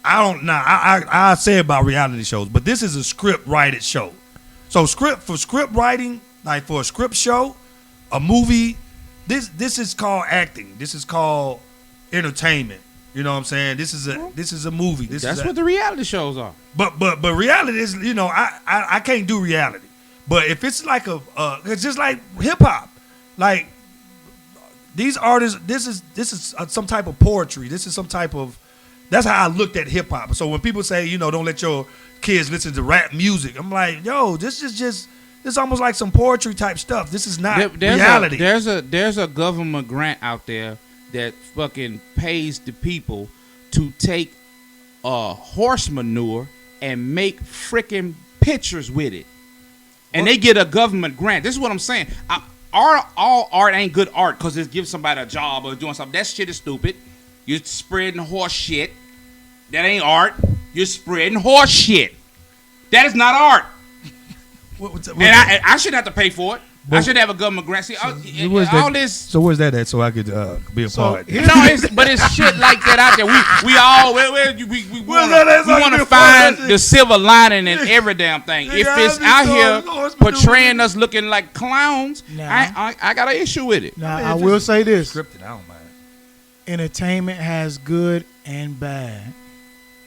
I say about reality shows, but this is a script writing show. So script writing, like for a script show, a movie, this is called acting. This is called entertainment. You know what I'm saying? This is a movie. That's what the reality shows are. But reality is, you know, I can't do reality. But if it's like it's just like hip hop, like these artists, this is some type of poetry. This is some type of, that's how I looked at hip hop. So when people say, you know, don't let your kids listen to rap music, I'm like, yo, this is almost like some poetry type stuff. This is not reality. There's a government grant out there that fucking pays the people to take horse manure and make freaking pictures with it. And they get a government grant. This is what I'm saying. All art ain't good art because it gives somebody a job or doing something. That shit is stupid. You're spreading horse shit. That ain't art. You're spreading horse shit. That is not art. I shouldn't have to pay for it. I should have a government grant. See, all this. So where's that at? So I could be a part. But it's shit like that out there. We want to find the silver lining in every damn thing. If it's out here portraying us looking like clowns, I got an issue with it. Now I will say this: scripted, I don't mind. Entertainment has good and bad,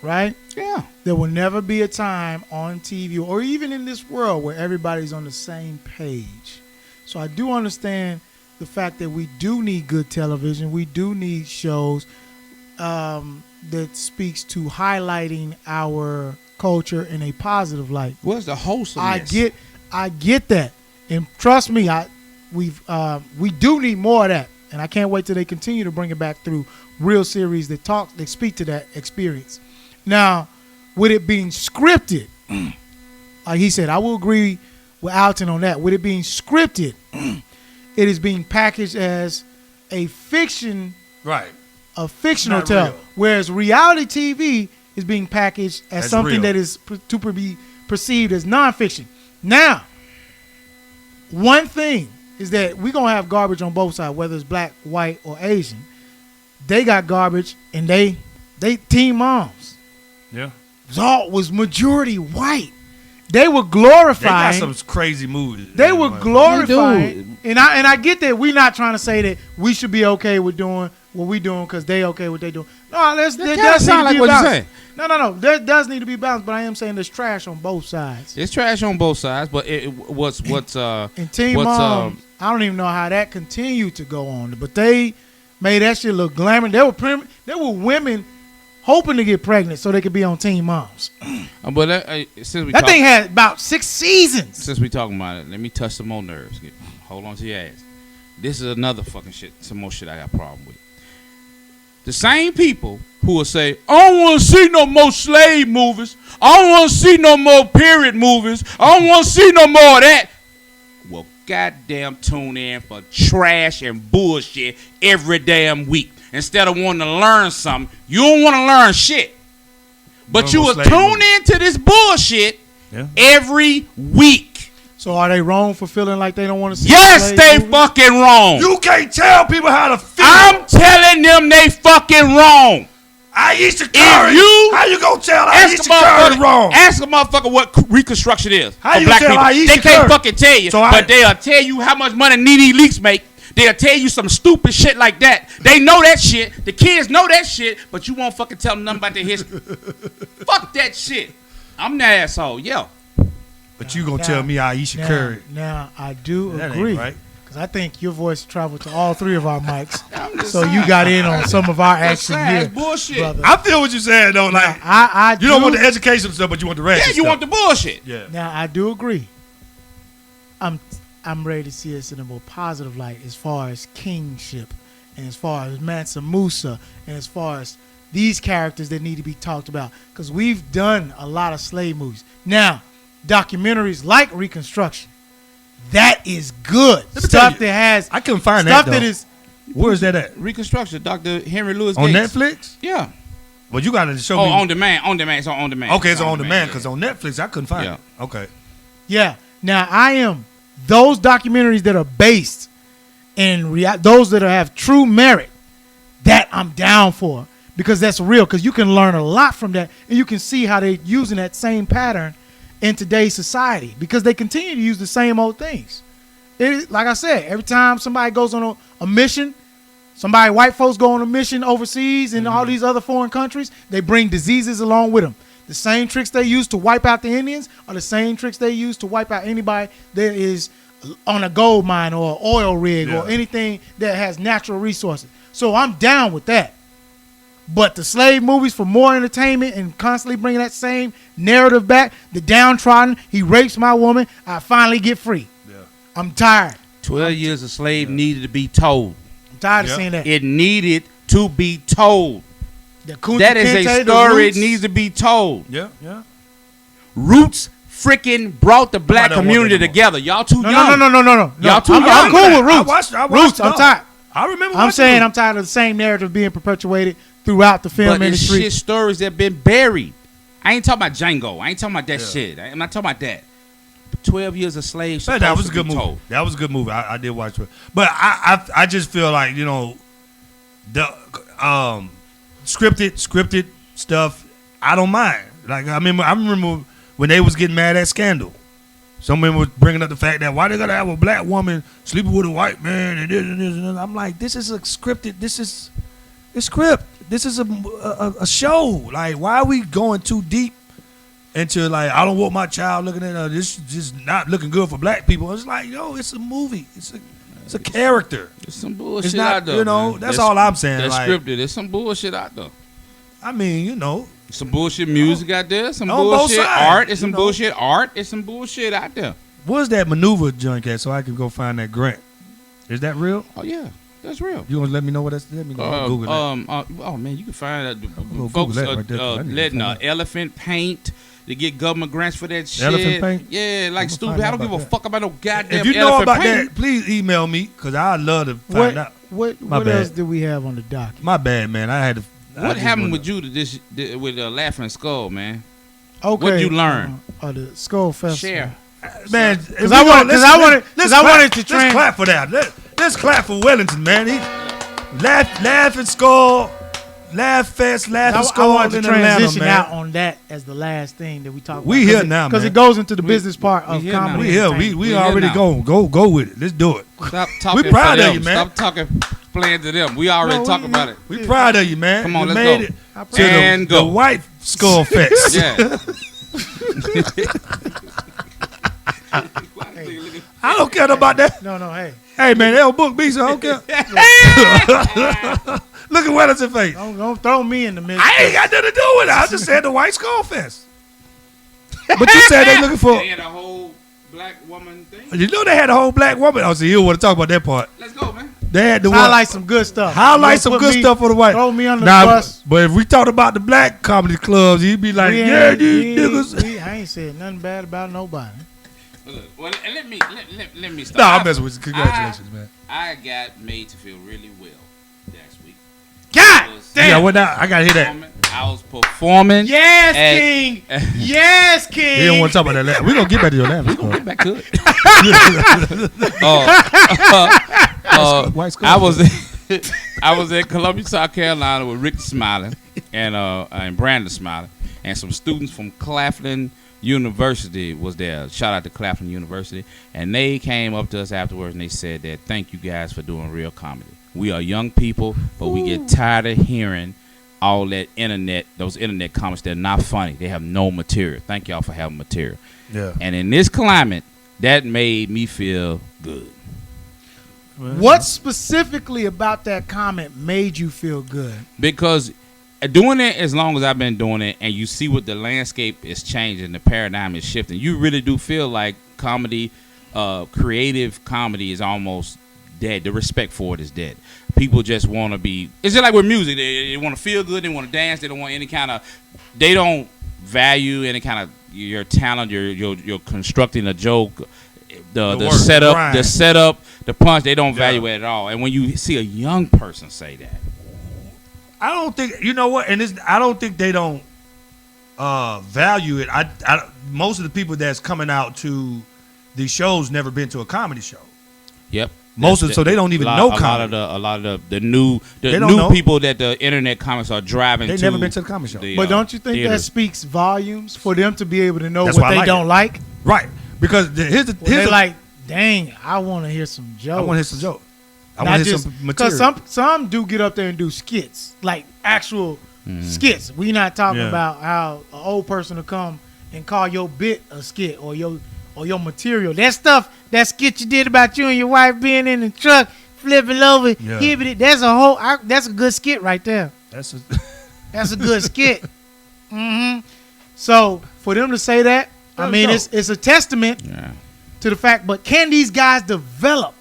right? Yeah. There will never be a time on TV or even in this world where everybody's on the same page. So I do understand the fact that we do need good television. We do need shows that speaks to highlighting our culture in a positive light. What's the wholesomeness? I get that, and trust me, we do need more of that, and I can't wait till they continue to bring it back through real series that speak to that experience. Now, with it being scripted, like he said, I will agree with Alton on that. With it being scripted, it is being packaged as a fiction, right? A fictional tale, whereas reality TV is being packaged as something that is to be perceived as nonfiction. Now, one thing, is that we gonna have garbage on both sides, whether it's black, white, or Asian. They got garbage, and they teen moms. Yeah. Was majority white. They were glorifying. They got some crazy movies. They were glorifying, and I get that. We're not trying to say that we should be okay with doing what we doing because they okay with they doing. No, there does sound need to like be what balance. you're saying. No. There does need to be balance, but I am saying there's trash on both sides. It's trash on both sides, but what's and Teen Moms, I don't even know how that continued to go on, but they made that shit look glamorous. There were women hoping to get pregnant so they could be on Teen Moms. But since that thing had about 6 seasons. Since we talking about it, let me touch some more nerves. Hold on to your ass. This is another fucking shit. Some more shit I got a problem with. The same people who will say, I don't want to see no more slave movies. I don't want to see no more period movies. I don't want to see no more of that. Well, goddamn tune in for trash and bullshit every damn week. Instead of wanting to learn something, you don't want to learn shit. But you will tune into this bullshit every week. So are they wrong for feeling like they don't want to see? Yes, they fucking wrong. You can't tell people how to feel. I'm telling them they fucking wrong. Ayesha Curry. How you gonna tell Ayesha Curry wrong? Ask a motherfucker what Reconstruction is. How you black tell people. Ayesha They can't Curry? fucking tell you, but they'll tell you how much money Nene Leakes make. They'll tell you some stupid shit like that. They know that shit. The kids know that shit, but you won't fucking tell them nothing about their history. Fuck that shit. I'm the asshole, yeah. But you gonna tell me Ayesha Curry? Now I do that agree, ain't right. because I think your voice traveled to all 3 of our mics, so you got in on some of our action here, bullshit. brother. I feel what you're saying though. Like I you don't want the education stuff, but you want the rest. Yeah, you want the bullshit. Yeah. Now I do agree. I'm ready to see us in a more positive light as far as kingship, and as far as Mansa Musa, and as far as these characters that need to be talked about, because we've done a lot of slave movies. Now, documentaries like Reconstruction, that is good stuff that has. I couldn't find stuff that. That is. Where is that at? Reconstruction, Dr. Henry Louis on Gates. Netflix? Yeah. Well, you got to show me. On demand. It's on demand. Okay, it's on demand because on Netflix I couldn't find it. Okay. Yeah. Now I am those documentaries that are based in those that have true merit. That I'm down for, because that's real. Because you can learn a lot from that, and you can see how they're using that same pattern in today's society, because they continue to use the same old things. Like I said, every time somebody goes on a mission, white folks go on a mission overseas in all these other foreign countries, they bring diseases along with them. The same tricks they use to wipe out the Indians are the same tricks they use to wipe out anybody that is on a gold mine or an oil rig or anything that has natural resources. So I'm down with that. But the slave movies for more entertainment and constantly bringing that same narrative back, the downtrodden, he rapes my woman, I finally get free. Yeah. I'm tired. 12 years a slave needed to be told. I'm tired of seeing that. It needed to be told. That is a story it needs to be told. Yeah. Roots freaking brought the black community together. Y'all too young. No. Y'all too young. I'm cool with Roots. I watched Roots, I'm tired. I remember. I'm saying I'm tired of the same narrative being perpetuated throughout the film industry. But it's shit stories that been buried. I ain't talking about Django. I ain't talking about that shit. I'm not talking about that. 12 years a slave. That was a good movie. That was a good movie. I did watch it, but I just feel like, you know, the scripted stuff I don't mind. Like I remember when they was getting mad at Scandal. Some men was bringing up the fact that why they gotta have a black woman sleeping with a white man and this and this and this. I'm like, this is a scripted. This is a script. This is a show. Like, why are we going too deep into, like, I don't want my child looking at this just not looking good for black people? It's like, yo, it's a movie. It's a character. There's some bullshit it's not, out there. You know, man. that's all I'm saying. That's like, scripted. There's some bullshit out there. I mean, you know. Some bullshit music out there. Some on both bullshit sides, art. It's some bullshit art. It's some bullshit out there. What's that maneuver junk at so I can go find that grant? Is that real? Oh, yeah. That's real. You want to let me know what that's? Let me go Google that. Oh, man, you can find folks letting elephant paint to get government grants for that shit. Elephant paint? Yeah, like stupid. I don't give a fuck about no goddamn If you know about paint. that, please email me because I'd love to find out. What else do we have on the docket? My bad, man. I had to. What happened with you with Laughing Skull, man? Okay. What did you learn? The Skull Festival. Share. Man, Because I wanted to Let's clap for that. Let's clap for Wellington, man. He laugh and score. Laugh fast, laugh and I score wanted in to Atlanta, transition man. out on that as the last thing that we talk about. We here now, man. Because it goes into the business part of here now. comedy. We here. entertainment. We already now. go with it. Let's do it. Stop talking. We proud for of them. you, man. Stop talking, playing to them. We already talking about it. We proud of you, man. Come on, you let's made go. it I to And the go. white skull fest. Yeah. I don't care about that. No, hey. Hey, man, they'll book me, so I don't care. Look at Wellington's face. Don't throw me in the mix. I ain't got nothing to do with it. I just said the white skull fest. But you said they looking for. They had a whole black woman thing. You know they had a whole black woman. Oh, so you don't want to talk about that part. Let's go, man. They had the Highlight some good stuff. Highlight Don't some put good me- stuff for the white. Throw me under Nah, the bus. but if we talk about the black comedy clubs, you'd be like, yeah, these niggas. I ain't said nothing bad about nobody. Look, well, and let me start. Nah, I'm messing with you. Congratulations, man. I got made to feel really well last week. God damn. Yeah, what now? I gotta hear that. I was performing. Yes, at- King. Yes, King. He don't want to talk about that. Laugh. We're gonna get back to your laugh. We gonna get back to it. White skull. I was in Columbia, South Carolina with Rick Smiling and Brandon Smiling, and some students from Claflin University was there. Shout out to Claflin University, and they came up to us afterwards and they said that thank you guys for doing real comedy. We are young people, but we get tired of hearing all that those internet comments. They're not funny. They have no material. Thank y'all for having material. Yeah. And in this climate, that made me feel good. What specifically about that comment made you feel good? Because doing it as long as I've been doing it, and you see what the landscape is changing, the paradigm is shifting, you really do feel like comedy, creative comedy is almost dead. The respect for it is dead. People just want to be, it's just like with music. They want to feel good. They want to dance. They don't want any kind of, they don't value any kind of your talent. You're constructing a joke. The work, setup, right. the setup, the punch, they don't value it at all. And when you see a young person say that, I don't think, you know what, and I don't think they don't value it. Most of the people that's coming out to these shows never been to a comedy show. yep. So they don't even know comedy. A lot of the new They don't know. people that the internet comics are driving. They to never been to the comedy show. But don't you think that theaters. speaks volumes for them to be able to know That's what why I they like don't it. like? Right. Because They're like, dang, I want to hear some jokes. I want to hear some jokes. I Not want to hear just some material. because some do get up there and do skits, like actual skits. We not talking Yeah. about how an old person will come and call your bit a skit or your material. That stuff, that skit you did about you and your wife being in the truck, flipping over, Yeah. giving it. That's a good skit right there. That's That's a good skit. So for them to say that, I mean, it's a testament Yeah. to the fact. But can these guys develop?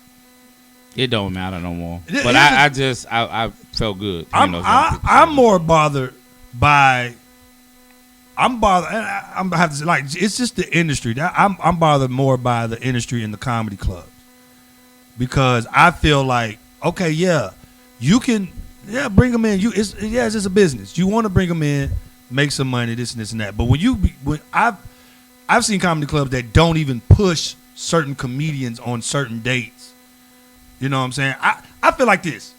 It don't matter no more. It- But it's I felt good. hearing those young people say I'm that. more bothered by. I'm bothered. I'm have to like. It's just the industry. I'm bothered more by the industry and the comedy clubs because I feel like okay, yeah, you can, bring them in. It's just a business. You want to bring them in, make some money, this and this and that. But when I've seen comedy clubs that don't even push certain comedians on certain dates. You know what I'm saying? I feel like this.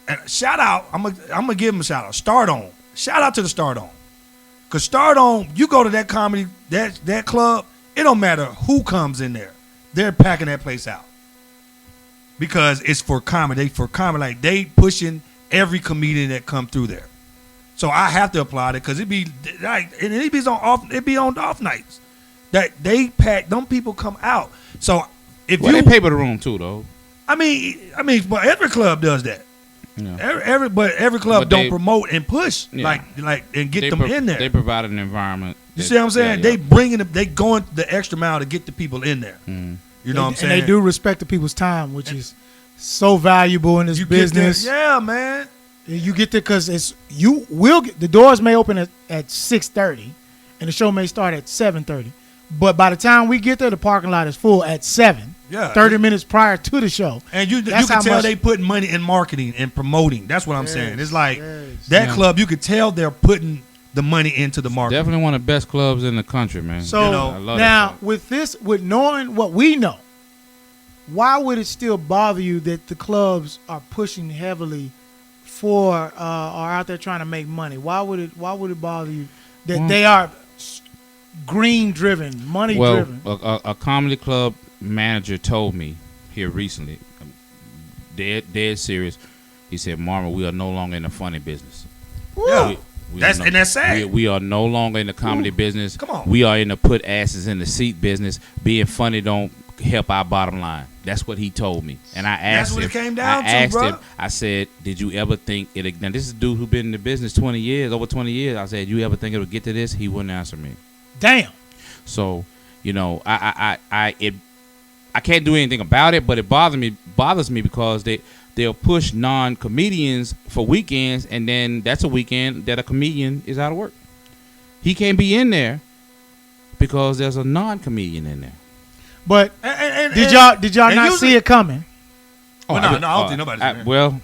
And shout out, I'm gonna give them a shout out. Start On. Shout out to the Start On. Cause Start On, you go to that comedy, that club, it don't matter who comes in there. They're packing that place out. Because it's for comedy. Like they pushing every comedian that come through there. So I have to applaud it because it be like and it be on off nights. That they pack, them people come out. So if Well, you they pay for the room too, though. I mean, but every club does that. Yeah. Every club But don't they- promote and push Yeah. like and get them in there. They provide an environment. You see what I'm saying? Yeah, yeah. They going the extra mile to get the people in there. Mhm. You know what I'm saying? And they do respect the people's time, which is so valuable in this You get there- business. yeah, man. You get there because the doors may open at 6:30, and the show may start at 7:30. But by the time we get there, the parking lot is full at 7. Yeah. 30 minutes prior to the show. And you That's can how tell much- they putting money in marketing and promoting. That's what I'm saying. It's like yes. that Yeah. club. You could tell they're putting the money into the market. Definitely one of the best clubs in the country, man. So You know, I love now that. with knowing what we know, why would it still bother you that the clubs are pushing heavily for are out there trying to make money? Why would it bother you that they are green driven, money driven? A comedy club manager told me here recently, dead serious. He said, "Marvin, we are no longer in the funny business. Yeah. We That's are and that's sad. We are no longer in the comedy business. Come on. We are in the put asses in the seat business. Being funny don't help our bottom line." That's what he told me. And I asked That's what him. it came down I asked to, him. bro. I said, "Did you ever think it?" Now this is a dude who been in the business over 20 years. I said, "You ever think it would get to this?" He wouldn't answer me. Damn. So, you know, I can't do anything about it, but it bothers me because they'll push non-comedians for weekends, and then that's a weekend that a comedian is out of work. He can't be in there because there's a non-comedian in there. But did y'all not see it coming? Well, no, I don't think nobody's in there. Well,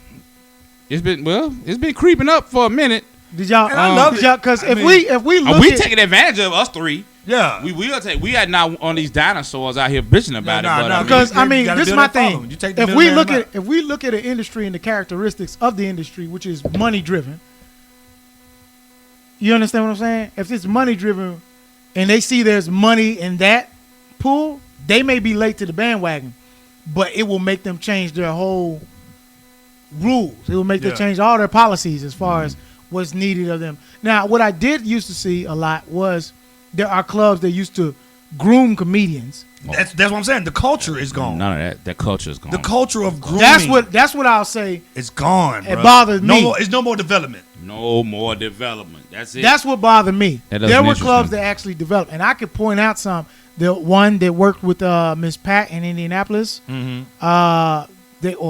it's been creeping up for a minute. Did y'all? And I love it. Because I if mean, we look We at, taking advantage of us three. Yeah. We are not on these dinosaurs out here bitching about it. But because you this is build my that following. thing. You take the If we middleman out. if we look at an industry and the characteristics of the industry, which is money driven, you understand what I'm saying? If it's money driven, and they see there's money in that pool, they may be late to the bandwagon, but it will make them change their whole rules. It will make them change all their policies as far as what's needed of them. Now, what I did used to see a lot was there are clubs that used to groom comedians. That's what I'm saying. The culture is gone. None of that. That culture is gone. The culture of grooming That's what I'll say. is gone. It bruh. bothers no me. More, it's no more development. No more development. That's it. That's what bothered me. That doesn't There were interest clubs me. that actually developed, and I could point out some. The one that worked with Miss Pat in Indianapolis, or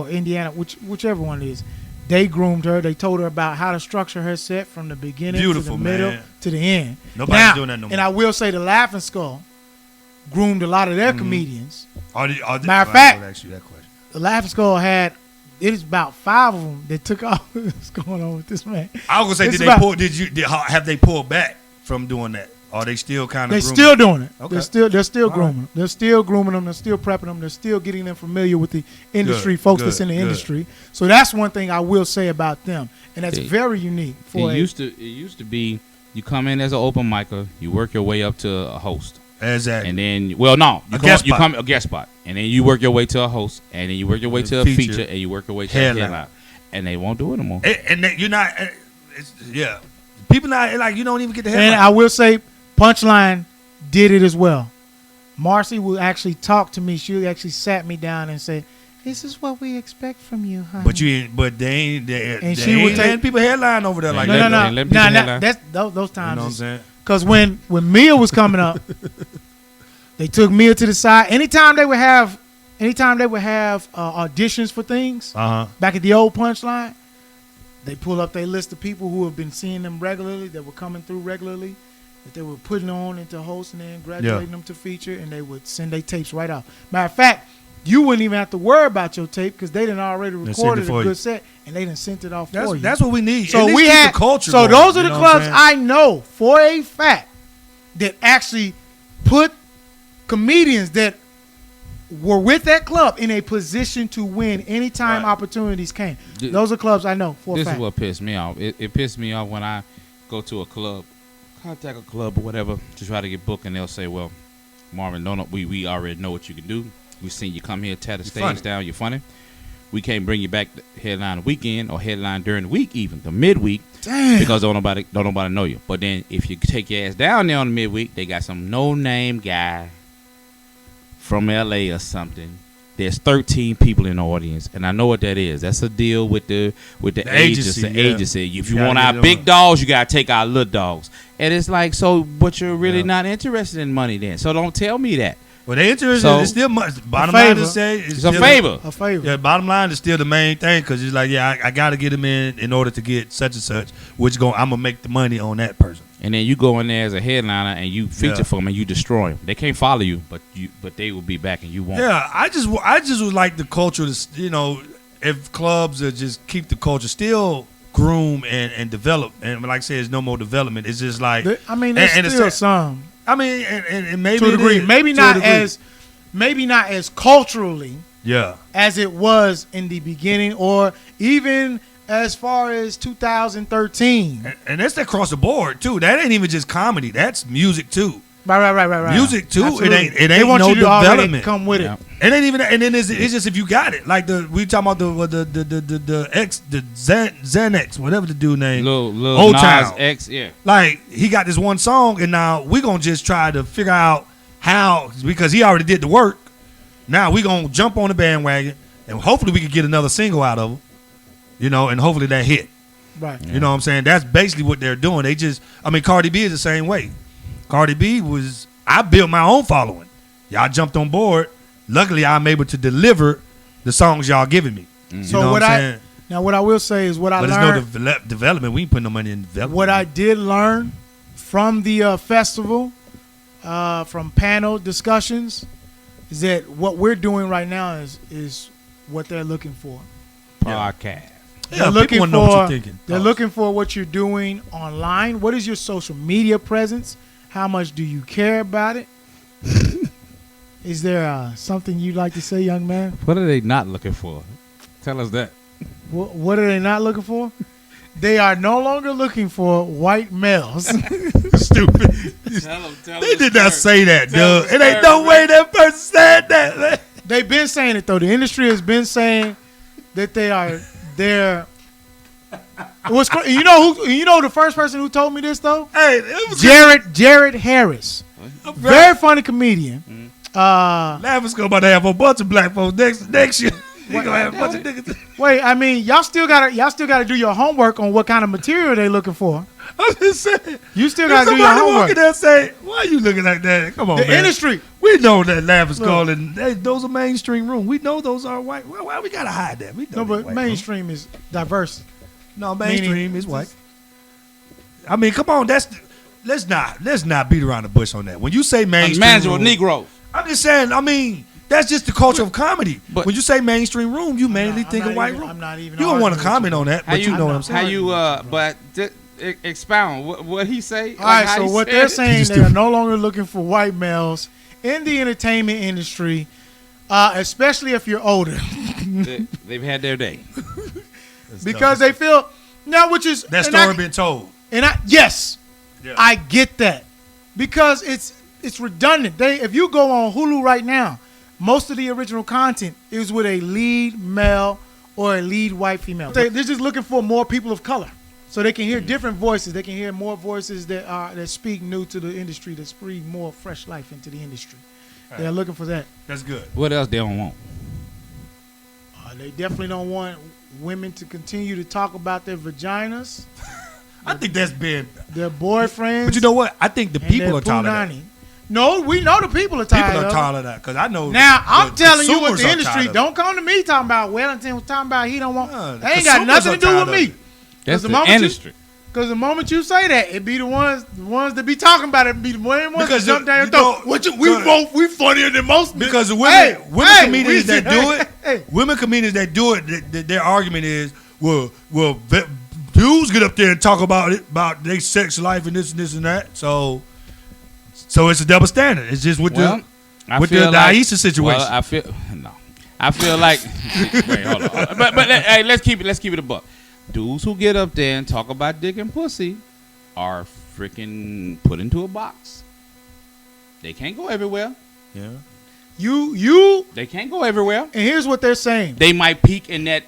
Indiana, whichever one it is. They groomed her. They told her about how to structure her set from the beginning Beautiful, to the middle man. to the end. Nobody's doing that no more. And I will say the Laughing Skull groomed a lot of their comedians. Matter Matter of fact, ask you that question. The Laughing Skull had it is about 5 of them that took off. What's going on with this man? I was gonna say, have they pulled back from doing that? Are they still kind of? They're still doing it. Okay. They're still All grooming. right. They're still grooming them. They're still prepping them. They're still getting them familiar with the industry, folks that's in the industry. So that's one thing I will say about them, and that's very unique. It used to be you come in as an open micer, you work your way up to a host, Exactly. and then you guest spot. come a guest spot, and then you work your way to a host, and then you work your way to a feature, and you work your way to a headline, and they won't do it anymore. You're not. People not like you don't even get the headline. And I will say, Punchline did it as well. Marcy will actually talk to me. She actually sat me down and said, "This is what we expect from you, honey." But they ain't. And she she would ain't take letting people headline over there like no, that. no, They let no, people headline. that's those times. You know what I'm saying? Because when Mia was coming up, they took Mia to the side. Anytime they would have auditions for things back at the old Punchline, they pull up their list of people who have been seeing them regularly, that were coming through regularly, that they were putting on into host and then graduating them to feature, and they would send their tapes right out. Matter of fact, you wouldn't even have to worry about your tape because they done already recorded a good set and they done sent it off for you. That's what we need. So At least we keep had the culture. So going, those are you the know what I'm clubs saying? I know for a fact that actually put comedians that were with that club in a position to win anytime opportunities came. Those are clubs I know for a This fact. is what pissed me off. It pissed me off when I go to a club, contact a club or whatever to try to get booked, and they'll say, "Well, Marvin, we already know what you can do. We seen you come here, tear the stage funny. down. You're funny. We can't bring you back the headline the weekend or headline during the week, even the midweek, because don't nobody know you. But then if you take your ass down there on the midweek, they got some no-name guy from LA or something. There's 13 people in the audience, and I know what that is. That's a deal with the agency. If you want our big dogs, you gotta take our little dogs. And it's like, so, but you're really not interested in money then. So don't tell me that. Well, they interested. So, It's still bottom line to say it's a favor. A favor. Yeah, bottom line is still the main thing because it's like, I got to get them in order to get such and such, which I'm gonna make the money on that person. And then you go in there as a headliner and you feature for them and you destroy them. They can't follow you, but they will be back and you won't. Yeah, I just would like the culture to, if clubs are just keep the culture still groom and develop. And like I said, there's no more development. It's just like There's still some. I mean, and maybe to a degree, maybe not as culturally yeah as it was in the beginning, or even as far as 2013. And that's across the board too. That ain't even just comedy. That's music too. Right. Music too. Absolutely. It They ain't want no you to already development. come with Yeah. it. It ain't even. And then it's just if you got it. Like we talking about the Xanax, whatever the dude name. Lil Old Nas Town. X, yeah. Like he got this one song, and now we gonna just try to figure out how, because he already did the work. Now we gonna jump on the bandwagon, and hopefully we can get another single out of him. You know, and hopefully that hit. Right. You know what I'm saying? That's basically what they're doing. Cardi B is the same way. Cardi B I built my own following. Y'all jumped on board. Luckily, I'm able to deliver the songs y'all giving me. So You know what I'm saying? what I will say is what I But learned. there's no development. We ain't putting no money in development. What I did learn from the festival, from panel discussions, is that what we're doing right now is what they're looking for. Podcast. Yeah, people wanna know what you're thinking. They're looking for what you're doing online. What is your social media presence? How much do you care about it? Is there something you'd like to say, young man? What are they not looking for? Tell us that. What are they not looking for? They are no longer looking for white males. Stupid. Tell They did not say that, Tell dude. the It ain't story, no way that person said that, man. They've been saying it though. The industry has been saying that they're. What's you know who you know the first person who told me this though? Hey, it was Jared Harris, very funny comedian. Lavisco about to have a bunch of black folks next year. He gonna have a bunch of niggas. Wait, I mean y'all still gotta do your homework on what kind of material they looking for. I'm just saying. You still gotta do your Somebody homework. walking there and say, "Why you looking like that?" Come on, The man. industry. We know that Lavisco and those are mainstream rooms. We know those are white. Why we gotta hide that? We know No, they're but white mainstream is diverse. rooms. No, mainstream is white. I mean, come on. Let's not beat around the bush on that. When you say mainstream, Unmanageable room, Negroes. I'm just saying. I mean, that's just the culture of comedy. But- when you say mainstream room, you mainly I'm think not of white even- room. I'm not even You don't want to arguing comment with on that, How but you you know what I'm saying. How you but expound what he say? All right, how so he what said they're it? saying, they are no longer looking for white males in the entertainment industry, especially if you're older, They've had their day. because they feel now, which is that and story been told. yes, Yeah. I get that, because it's redundant. If you go on Hulu right now, most of the original content is with a lead male or a lead white female. They're just looking for more people of color, so they can hear different voices. They can hear more voices that speak new to the industry, that breathe more fresh life into the industry. They're looking for that. That's good. What else they don't want? They definitely don't want women to continue to talk about their vaginas, I think that's been. their boyfriends. But you know what? I think the and people their are tired of that. punani. No, we know the people are tired People are of it. tired of that because I know. Now, I'm the telling you what consumers the are industry, tired of it. don't come to me talking about Wellington was talking about he don't want. The They ain't got consumers nothing are to do tired with of me. it. That's the the moment you- industry. Because the moment you say that, it be the ones that be talking about it, be the ones Because that jump down your you throat. know- We funnier than most. Because the Hey, women comedians we- that do it, hey. women comedians that do it, their argument is, well, dudes get up there and talk about their sex life and this and that. So it's a double standard. It's just with the Ayesha situation. Well, I feel like. Wait, hold on. But hey, let's keep it a buck. Dudes who get up there and talk about dick and pussy are freaking put into a box. They can't go everywhere. yeah. You They can't go everywhere. and here's what they're saying. They might peak in that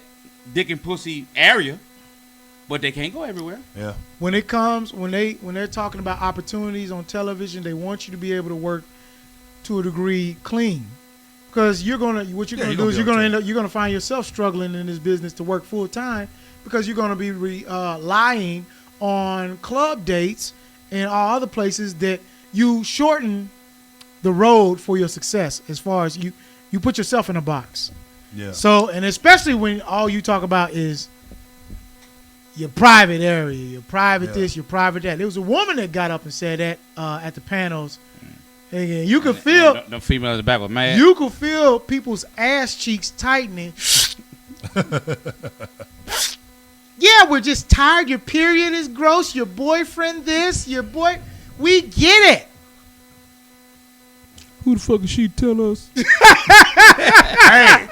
dick and pussy area, but they can't go everywhere. Yeah. When they're talking about opportunities on television, they want you to be able to work to a degree clean. Because you're gonna find yourself struggling in this business to work full time, because you're gonna be relying on club dates and all other places that you shorten the road for your success, as far as you put yourself in a box. Yeah. So, and especially when all you talk about is your private area, your private this, your private that. There was a woman that got up and said that at the panels. And you could feel The female in the back was mad. you could feel people's ass cheeks tightening Yeah, we're just tired. Your period is gross. Your boyfriend this. Your boy. We get it. Who the fuck is she? Tell us. Hey,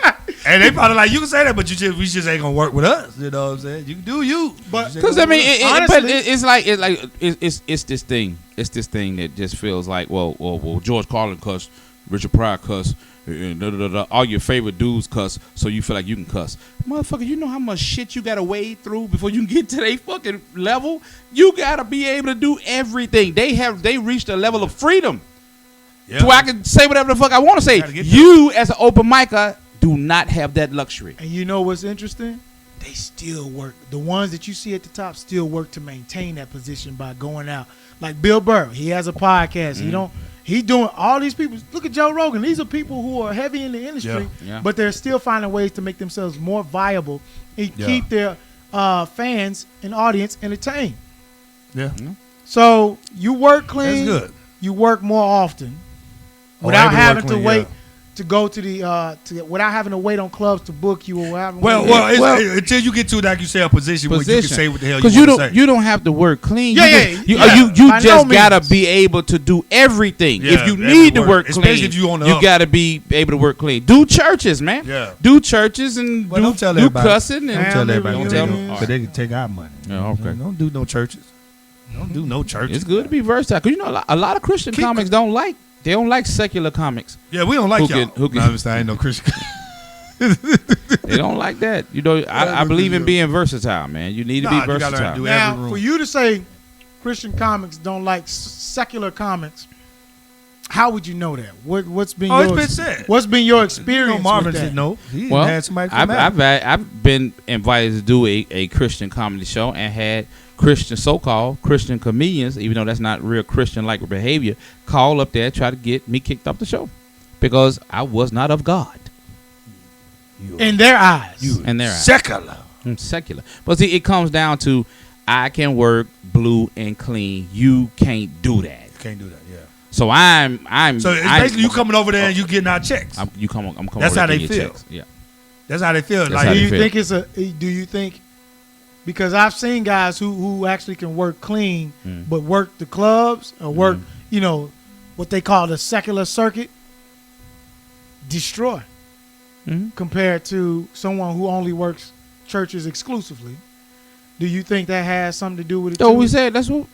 and they probably like, you can say that, but we just ain't gonna work with us. You know what I'm saying? You can do you. But Because I mean, honestly, it's this thing. It's this thing that just feels like, well, George Carlin cussed, Richard Pryor cussed, all your favorite dudes cuss, so you feel like you can cuss. Motherfucker, you know how much shit you gotta wade through before you can get to their fucking level? You gotta be able to do everything. They reached a level of freedom. Yeah. So I can say whatever the fuck I want to say. You, as an open micer, do not have that luxury. and you know what's interesting? They still work. The ones that you see at the top still work to maintain that position by going out. Like Bill Burr, he has a podcast. He doing all these people. Look at Joe Rogan. These are people who are heavy in the industry, Yeah. but they're still finding ways to make themselves more viable and keep their fans and audience entertained. Yeah. So you work clean. That's good. You work more often without having to wait to go to the without having to wait on clubs to book you or having. Until you get to, like you say, a position where you can say what the hell you want to say. You don't have to work clean. You By just no gotta means. be able to do everything. Yeah, if you every need to work, work especially clean, if you on the you up. gotta be able to work clean. Do churches, man. Yeah. Do churches and Well, don't tell do everybody. cussing and Don't tell everybody. Don't tell them. Because they can take our money. Yeah, okay. Don't do no churches. Don't do no churches. It's good to be versatile. Cause you know a lot of Christian comics don't like secular comics. Yeah, we don't like Who y'all. can- No, I'm saying I ain't no Christian. They don't like that. You know, I believe in being versatile, man. You need to be You gotta learn versatile. to do now, every room. for you to say Christian comics don't like secular comics, how would you know that? What's been Oh, your it's been said. What's been your You experience? know, Marvin with that? didn't know. He Well, had somebody come out. I've been invited to do a Christian comedy show and had Christian, so-called Christian comedians, even though that's not real Christian-like behavior, call up there, try to get me kicked off the show because I was not of God. In their eyes. And they're Secular. secular. But see, it comes down to I can work blue and clean. You can't do that. Can't do that, yeah. So I'm. So it's basically you coming over there and you getting our checks. I'm coming. That's over how there they getting your feel. checks. Yeah. That's how they feel. That's Like how Do they you feel. think it's a? Do you think? Because I've seen guys who actually can work clean, but work the clubs or work, what they call the secular circuit, destroy. Compared to someone who only works churches exclusively. Do you think that has something to do with it? So too? we said that's what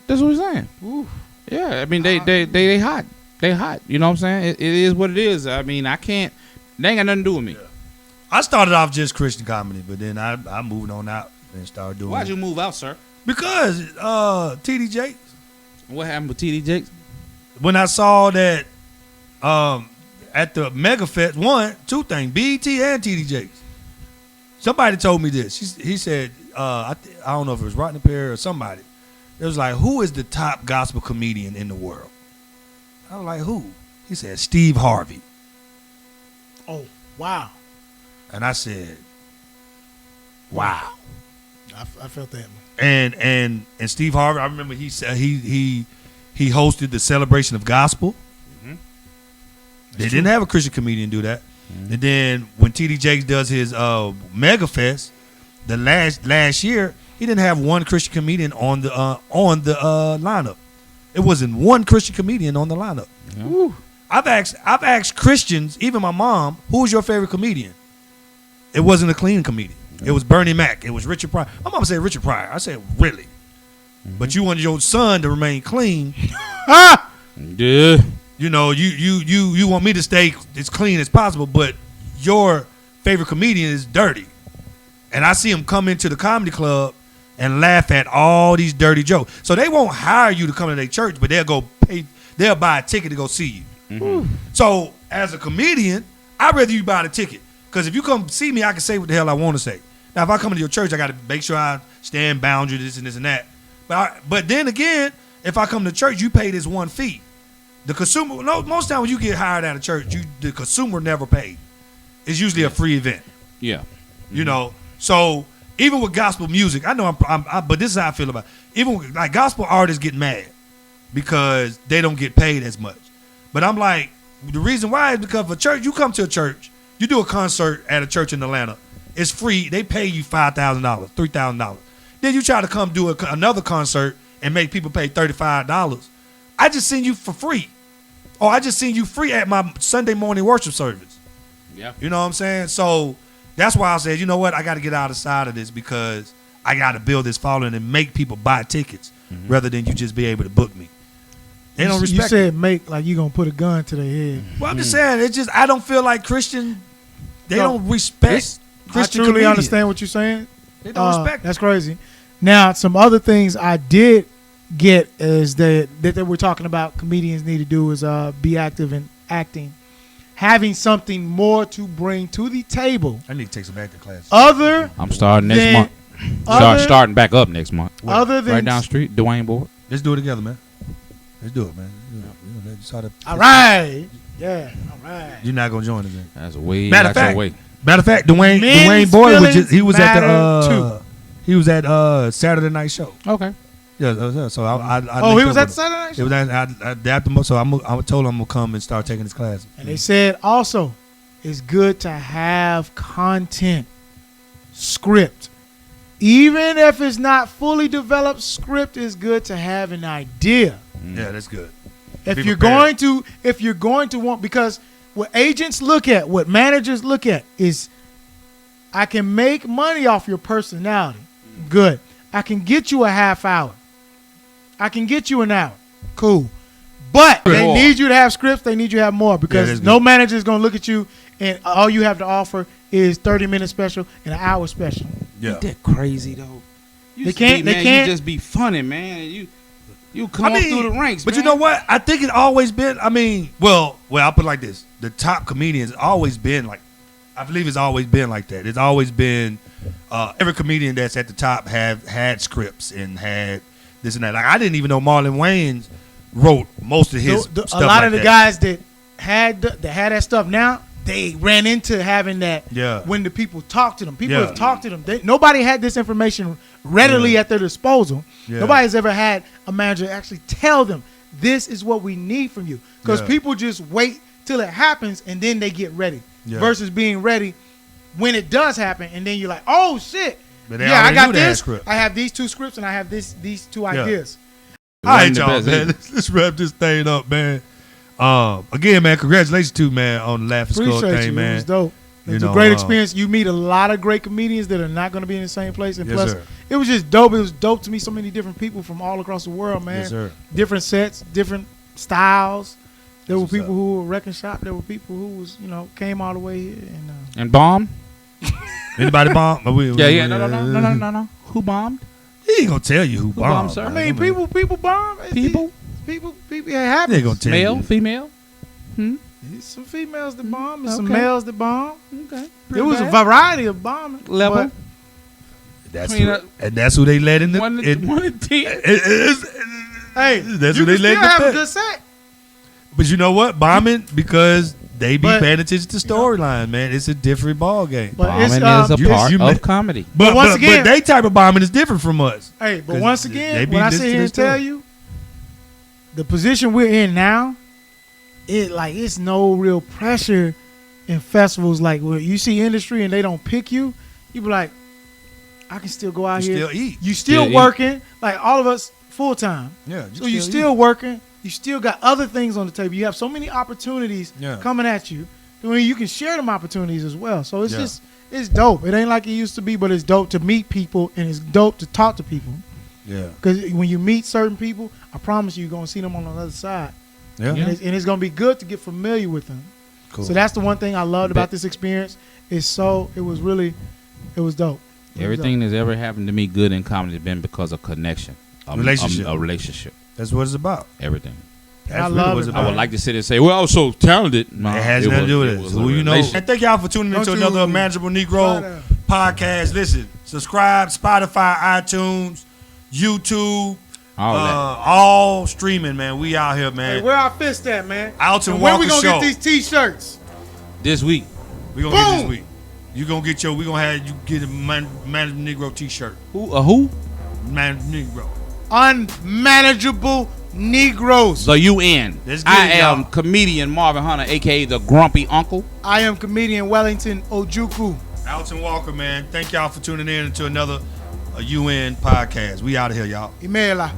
we're saying. Ooh. Yeah, I mean they hot. They hot. You know what I'm saying? It is what it is. I mean I can't. They ain't got nothing to do with me. I started off just Christian comedy, but then I moved on out and started doing. Why'd you move out, sir? Because TD Jakes. What happened with TD Jakes? When I saw that at the Mega Fest, two things, BET and TD Jakes. Somebody told me this. He said, I don't know if it was Rodney Perry or somebody. It was like, who is the top gospel comedian in the world? I was like, who? He said, Steve Harvey. Oh, wow. And I said, wow. I felt that one. And Steve Harvey, I remember he said he hosted the Celebration of Gospel. They didn't have a Christian comedian do that. And then when TD Jakes does his Mega Fest, the last year, he didn't have one Christian comedian on the lineup. It wasn't one Christian comedian on the lineup. Yeah. I've asked Christians, even my mom, who's your favorite comedian? It wasn't a clean comedian. It was Bernie Mac. It was Richard Pryor. My mom said Richard Pryor. I said, really? But you wanted your son to remain clean. Yeah. You want me to stay as clean as possible, but your favorite comedian is dirty. And I see him come into the comedy club and laugh at all these dirty jokes. So they won't hire you to come to their church, but they'll buy a ticket to go see you. So as a comedian, I'd rather you buy the ticket. Because if you come see me, I can say what the hell I want to say. Now, if I come into your church, I got to make sure I stand boundaries, this and this and that. But then again, if I come to church, you pay this one fee. The consumer, most time when you get hired at a church, the consumer never paid. It's usually a free event. Yeah. So even with gospel music, I know but this is how I feel about it. Even with, like, gospel artists get mad because they don't get paid as much. But I'm like, the reason why is because for church, you come to a church, you do a concert at a church in Atlanta, it's free. They pay you $5,000, $3,000. Then you try to come do another concert and make people pay $35. I just seen you for free. Or I just seen you free at my Sunday morning worship service. Yeah. You know what I'm saying? So that's why I said, you know what? I got to get out of side of this because I got to build this following and make people buy tickets rather than you just be able to book me. They don't respect You said it. make like you gonna put a gun to their head. Well, I'm just saying, it's just I don't feel like Christian. They don't respect I Christian truly comedians. understand what you're saying. They don't respect. That's crazy. Now, some other things I did get is that we're talking about comedians need to do is be active in acting, having something more to bring to the table. I need to take some acting classes. I'm starting next month. Starting back up next month. Other than Right down the street, Dwayne Board. Let's do it together, man. Let's do it, man. All right. Yeah. All right. You're not gonna join again. That's way Matter out of your way. fact, Dwayne Men's Boyd was feelings he was at matter the he was at Saturday Night Show. Okay. Yeah, so I He was at the Saturday Night It Show? was I adapted him, so I told him I'm gonna come and start taking his class. And they said also, it's good to have content, script. Even if it's not fully developed, script is good to have an idea. Yeah, that's good. If Be you're prepared. going to want, because what agents look at, what managers look at is, I can make money off your personality. Good. I can get you a half hour. I can get you an hour. Cool. But they More. need you to have scripts. They need you to have more that's because good. no manager is going to look at you and all you have to offer is 30-minute special and an hour special. Yeah. Ain't that crazy though? You They can't- man, they can't- You just be funny, man. You come up through the ranks, but man. you know what? I think it always been. I mean, well, I'll put it like this: the top comedians always been like. I believe it's always been like that. It's always been every comedian that's at the top have had scripts and had this and that. Like I didn't even know Marlon Wayans wrote most of his stuff. A lot like of the that. guys that had that stuff now, they ran into having that Yeah. when the people talk to them. People Yeah. have talked to them. Nobody had this information readily at their disposal. Yeah. Nobody's ever had a manager actually tell them, this is what we need from you. Because Yeah. people just wait till it happens and then they get ready. Yeah. Versus being ready when it does happen and then you're like, oh shit. But they Yeah, I already got knew they had this. script. I have these two scripts and I have these two ideas. All right, One of the y'all, best, man. Let's wrap this thing up, man. Again, man, congratulations to you, man, on the Laughing Skull Appreciate thing, you. man. It was dope. You It's a know, great experience. You meet a lot of great comedians that are not going to be in the same place. And Yes, plus, sir. it was just dope. It was dope to meet so many different people from all across the world, man. Yes, sir. Different sets, different styles. There were what's people up. who were wrecking shop. There were people who was, came all the way here. And And bomb? Anybody bomb? Yeah. No. Who bombed? He ain't gonna tell you who bombed, bombed, sir? I man. mean, people bomb. People? People. It They happens. ain't gonna tell Male? you. Female? Some females that bomb and some Okay. males that bomb. Okay. There was a variety of bombing. Level? but That's Between, and that's who they let in the. 1 it- to 1 to 10. Hey, That's you what they can let still the have a fit. good set. But you know what? Bombing because they be But- paying attention to storyline, man. It's a different ball game. But Bombing it's, is a you- part you of ma- comedy. But once again- they type of bombing is different from us. Hey, but 'Cause once they again, be when I listening sit here and to their tell story. you, the position we're in now, it's no real pressure in festivals like where you see industry and they don't pick you. You be like, I can still go out You here. still eat. You still Still eat. working, like all of us full time. Yeah. So you still working. You still got other things on the table. You have so many opportunities Yeah. coming at you. I mean, you can share them opportunities as well. So it's Yeah. just it's dope. It ain't like it used to be, but it's dope to meet people and it's dope to talk to people. Yeah. Because when you meet certain people, I promise you're going to see them on the other side. Yeah. Yeah. And it's going to be good to get familiar with them. Cool. So that's the one thing I loved about Bet. this experience. It was dope. It was dope. Everything that's ever happened to me good in comedy has been because of connection. Relationship. A relationship. That's what it's about. Everything. I That's love really what it's it, I about. would like to sit and say, well, I was so talented. No, It has nothing to do with it. Who you know. And thank y'all for tuning into Don't another you Unmanageable try Negro to- podcast. Listen, subscribe, Spotify, iTunes, YouTube, All that. all streaming, man. We out here, man. Hey, where our fist at, man? Alton And when Walker we going to Show. get these T-shirts? This week. We gonna get Boom. this week. You gonna get we gonna have you get a Manageable Negro t-shirt. Who? Manageable Negro. Unmanageable Negroes. The UN. Let's get I it, am y'all. comedian Marvin Hunter, a.k.a. the Grumpy Uncle. I am comedian Wellington Ojukwu. All Alton Walker, man. Thank y'all for tuning in to another UN podcast. We out of here, y'all. Email.